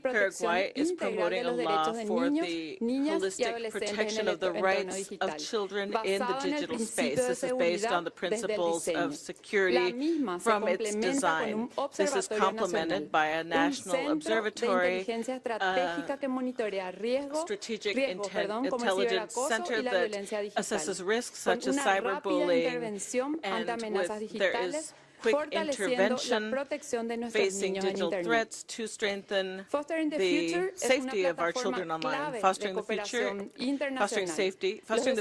Paraguay is promoting a law for the holistic protection of the rights of children in the digital space. This is based on the principles of security from its design. This is complemented by a national observatory, strategic intelligence center that assesses risks such as cyberbullying, and there is quick intervention facing digital threats to strengthen the safety of our children online. Fostering the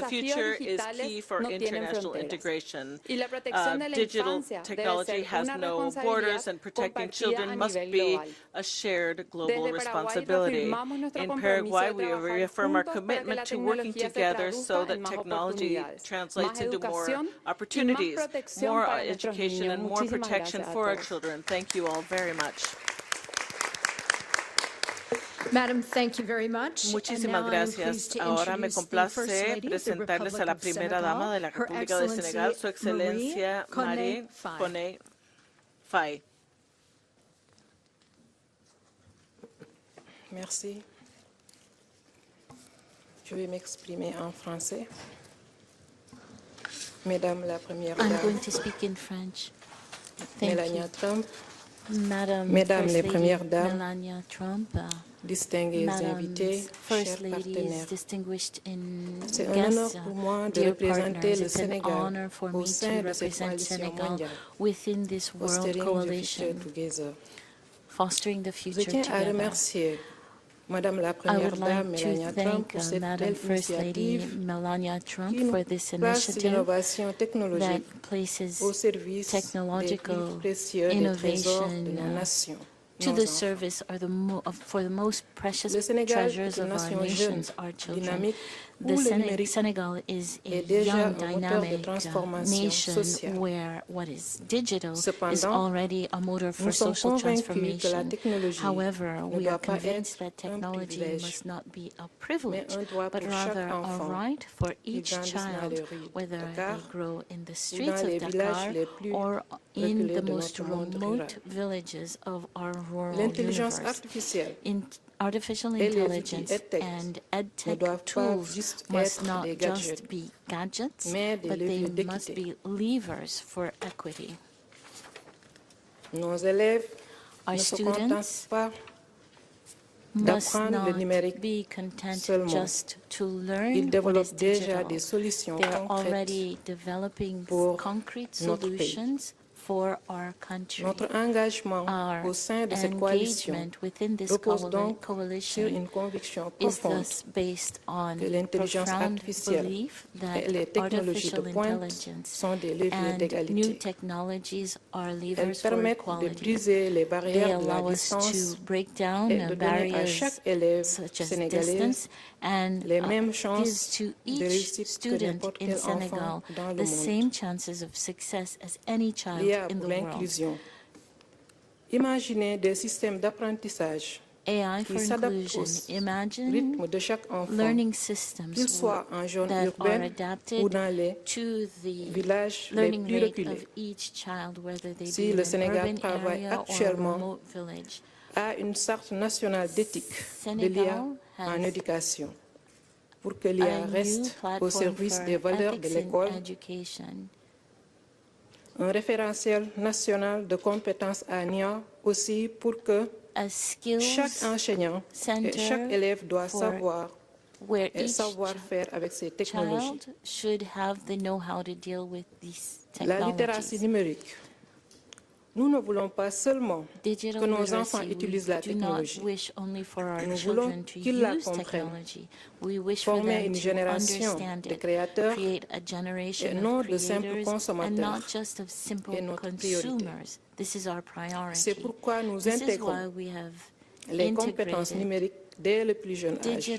future is key for international integration. Digital technology has no borders, and protecting children must be a shared global responsibility. In Paraguay, we reaffirm our commitment to working together so that technology translates into more opportunities, more education, and more protection for our children. Thank you all very much. Madam, thank you very much. Muchísimas gracias. Ahora me complace presentarles a la primera dama de la República de Senegal, Su Excelencia Marie Koné Faye. Merci. Je vais m'exprimer en français. Mesdames la première dame. I'm going to speak in French. Thank Melania Trump. Mesdames les premières dames. Melania Trump. Distingués invités, First chers ladies, partenaires. distinguished C'est un honneur guests, pour moi de dear représenter partners. le It's an Sénégal honor for au me to sein de cette represent coalition Senegal mondiale. within this world coalition, fostering the Je future tiens à together. remercier Madame la I Première would Dame like Melania to Trump thank pour cette Madam belle First Lady initiative Melania Trump qui for this place initiative l'innovation technologique that places au service des technological livres précieux des trésors de nos innovation nations. to nos the enfants. service for the most precious Le Sénégal treasures est une of our nation nations, jeune, our children. dynamique, The où le numérique Senegal is a est déjà young, un moteur de dynamic transformation nation sociale. where what is digital is Cependant, already a motor for nous sommes social convaincus que la transformation. technologie However, ne we doit are pas convinced être that un technology privilège, must not be a privilege, mais un droit but pour chaque rather a enfant right for qui each grandisse dans les child, rues de whether Dakar they grow in the ou streets dans les of villages Dakar les plus or in reculés the de most notre monde remote rural. villages of our rural L'intelligence universe. artificielle Artificial et les outils intelligence Edtech and ne Edtech doivent pas tools juste must être not des just gadgets, be gadgets, mais des but they leviers must d'équité. be levers for equity. Nos élèves Our ne se students contentent pas must d'apprendre le not numérique be content seulement. just to learn Ils what is développent déjà digital. des solutions They're concrètes already developing pour concrete notre pays. solutions for our country. Notre engagement Our au sein de cette coalition engagement within this repose donc sur coalition une conviction is profonde thus based on que l'intelligence profound artificielle belief et that les technologies de artificial pointe intelligence sont des leviers and new d'égalité. technologies are Elles levers for permettent de equality. briser les They barrières de la allow us distance to break down et de donner à barriers chaque élève such as sénégalaise distance and gives to each student in Senegal the same chances of success as any child in the world. Imaginez des systèmes d'apprentissage AI for inclusion. Imagine learning systems that are adapted to the learning rate of each child, whether they be in an urban area or a remote village. à une charte nationale d'éthique de l'IA en éducation pour que l'IA reste au service des valeurs de l'école, un référentiel national de compétences en IA aussi pour que chaque enseignant et chaque élève doit savoir et savoir faire avec ces technologies. La littératie numérique. Nous ne voulons pas seulement que nos enfants utilisent la technologie. Nous voulons qu'ils la comprennent. Former une génération de créateurs et non de simples consommateurs est notre priorité. C'est pourquoi nous intégrons les compétences numériques dès le plus jeune âge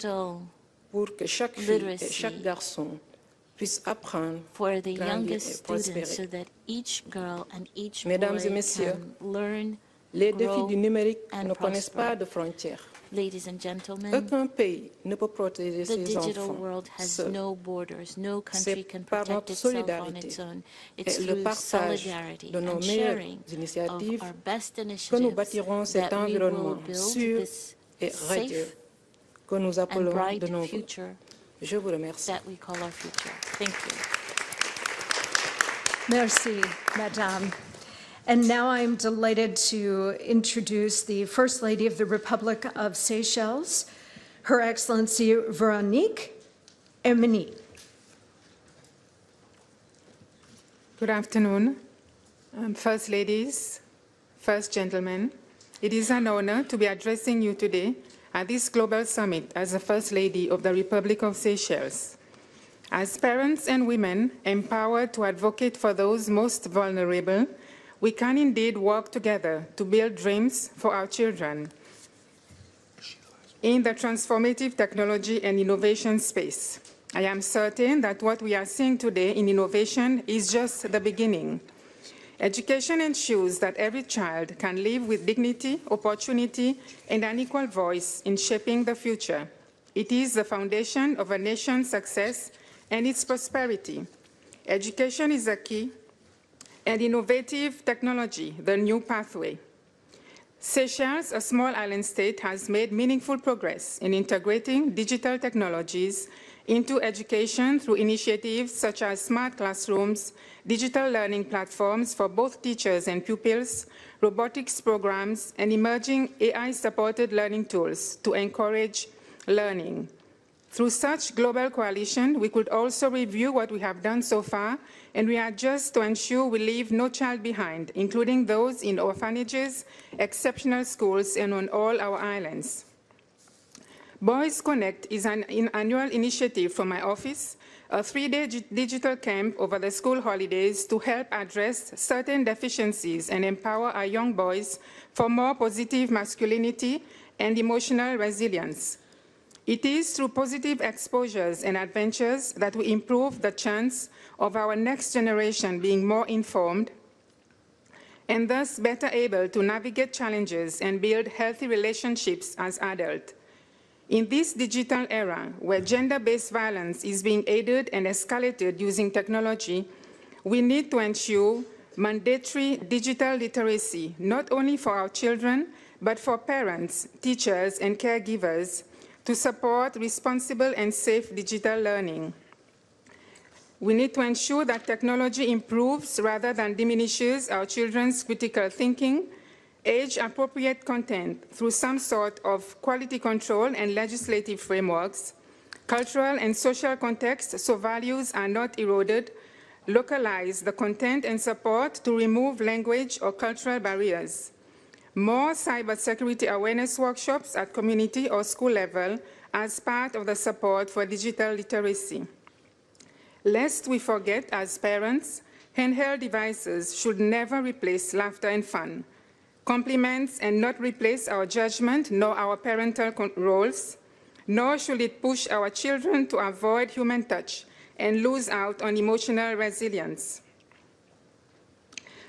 pour que chaque fille et chaque garçon puisse apprendre, grandir et prospérer. Mesdames et messieurs, les défis du numérique ne connaissent pas de frontières. Aucun pays ne peut protéger ses enfants seul. C'est par notre solidarité et le partage de nos meilleures initiatives que nous bâtirons cet environnement sûr et radieux que nous appelons de nos vœux. Je vous remercie. Merci, Madame. And now I'm delighted to introduce the First Lady of the Republic of Seychelles, Her Excellency Véronique Hermini. Good afternoon, First Ladies, First Gentlemen. It is an honor to be addressing you today at this global summit as the First Lady of the Republic of Seychelles. As parents and women empowered to advocate for those most vulnerable, we can indeed work together to build dreams for our children. In the transformative technology and innovation space, I am certain that what we are seeing today in innovation is just the beginning. Education ensures that every child can live with dignity, opportunity, and an equal voice in shaping the future. It is the foundation of a nation's success and its prosperity. Education is a key, and innovative technology, the new pathway. Seychelles, a small island state, has made meaningful progress in integrating digital technologies into education through initiatives such as smart classrooms, digital learning platforms for both teachers and pupils, robotics programs, and emerging AI-supported learning tools to encourage learning. Through such global coalition, we could also review what we have done so far and readjust to ensure we leave no child behind, including those in orphanages, exceptional schools, and on all our islands. Boys Connect is an annual initiative from my office, a 3-day digital camp over the school holidays to help address certain deficiencies and empower our young boys for more positive masculinity and emotional resilience. It is through positive exposures and adventures that we improve the chance of our next generation being more informed and thus better able to navigate challenges and build healthy relationships as adults. In this digital era, where gender-based violence is being aided and escalated using technology, we need to ensure mandatory digital literacy, not only for our children, but for parents, teachers, and caregivers to support responsible and safe digital learning. We need to ensure that technology improves rather than diminishes our children's critical thinking, age-appropriate content through some sort of quality control and legislative frameworks, cultural and social context so values are not eroded, localize the content and support to remove language or cultural barriers. More cybersecurity awareness workshops at community or school level as part of the support for digital literacy. Lest we forget, as parents, handheld devices should never replace laughter and fun, complements and not replace our judgment nor our parental roles, nor should it push our children to avoid human touch and lose out on emotional resilience.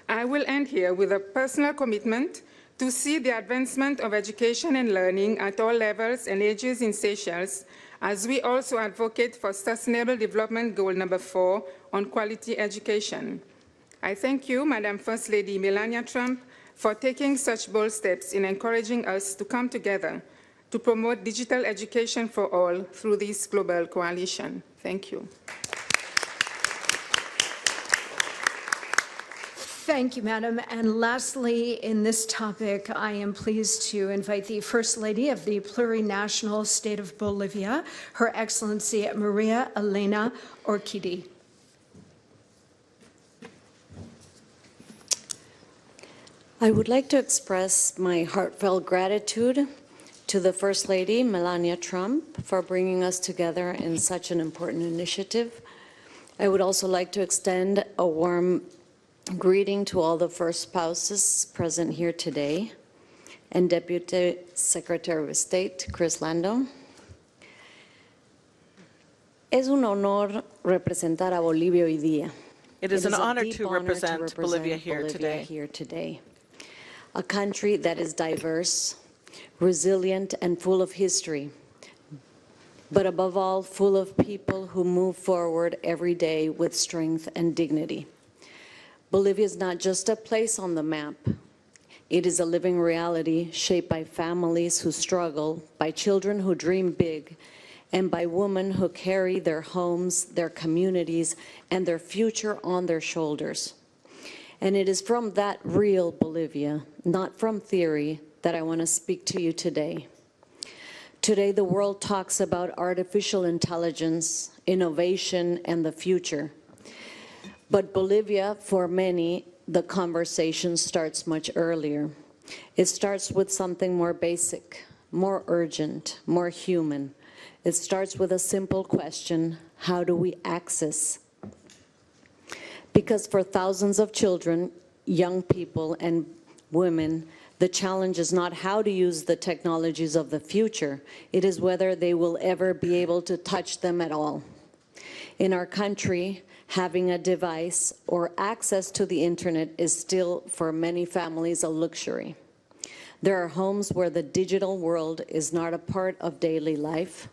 I will end here with a personal commitment to see the advancement of education and learning at all levels and ages in Seychelles, as we also advocate for Sustainable Development Goal number 4 on quality education. I thank you, Madam First Lady Melania Trump, for taking such bold steps in encouraging us to come together to promote digital education for all through this global coalition. Thank you. Thank you, Madam. And lastly, in this topic, I am pleased to invite the First Lady of the plurinational state of Bolivia, Her Excellency Maria Elena Orquídez. I would like to express my heartfelt gratitude to the First Lady, Melania Trump, for bringing us together in such an important initiative. I would also like to extend a warm greeting to all the first spouses present here today, and Deputy Secretary of State, Chris Lando. Es un honor representar a Bolivia hoy día. It is an honor to represent Bolivia here today. A country that is diverse, resilient, and full of history, but above all, full of people who move forward every day with strength and dignity. Bolivia is not just a place on the map. It is a living reality shaped by families who struggle, by children who dream big, and by women who carry their homes, their communities, and their future on their shoulders. And it is from that real Bolivia, not from theory, that I want to speak to you today. Today, the world talks about artificial intelligence, innovation, and the future. But Bolivia, for many, the conversation starts much earlier. It starts with something more basic, more urgent, more human. It starts with a simple question: how do we access? Because for thousands of children, young people, and women, the challenge is not how to use the technologies of the future. It is whether they will ever be able to touch them at all. In our country, having a device or access to the internet is still, for many families, a luxury. There are homes where the digital world is not a part of daily life,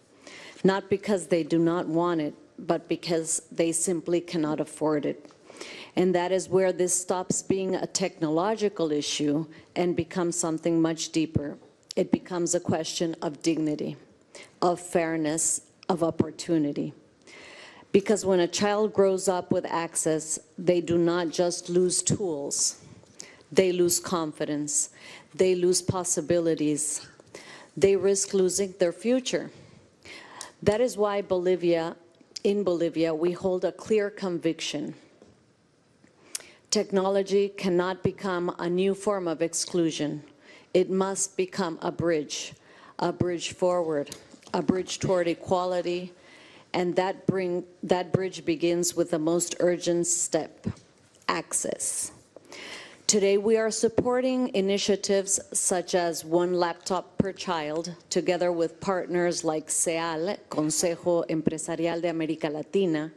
not because they do not want it, but because they simply cannot afford it. And that is where this stops being a technological issue and becomes something much deeper. It becomes a question of dignity, of fairness, of opportunity. Because when a child grows up with access, they do not just lose tools. They lose confidence. They lose possibilities. They risk losing their future. That is why in Bolivia, we hold a clear conviction. Technology cannot become a new form of exclusion. It must become a bridge forward, a bridge toward equality, and that bridge begins with the most urgent step: access. Today, we are supporting initiatives such as one laptop per child, together with partners like CEAL, Consejo Empresarial de América Latina,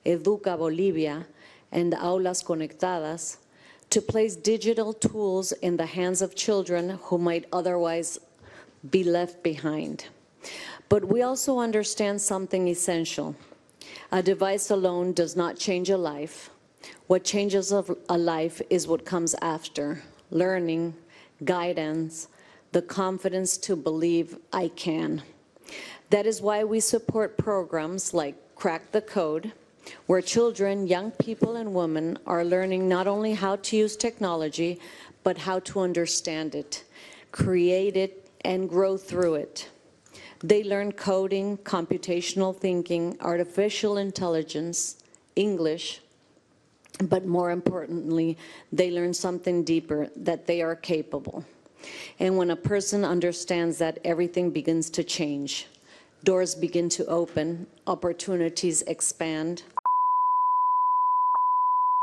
Educa Bolivia, and Aulas Conectadas, to place digital tools in the hands of children who might otherwise be left behind. But we also understand something essential. A device alone does not change a life. What changes a life is what comes after: learning, guidance, the confidence to believe I can. That is why we support programs like Crack the Code, where children, young people, and women are learning not only how to use technology, but how to understand it, create it, and grow through it. They learn coding, computational thinking, artificial intelligence, English, but more importantly, they learn something deeper: that they are capable. And when a person understands that, everything begins to change. Doors begin to open, opportunities expand,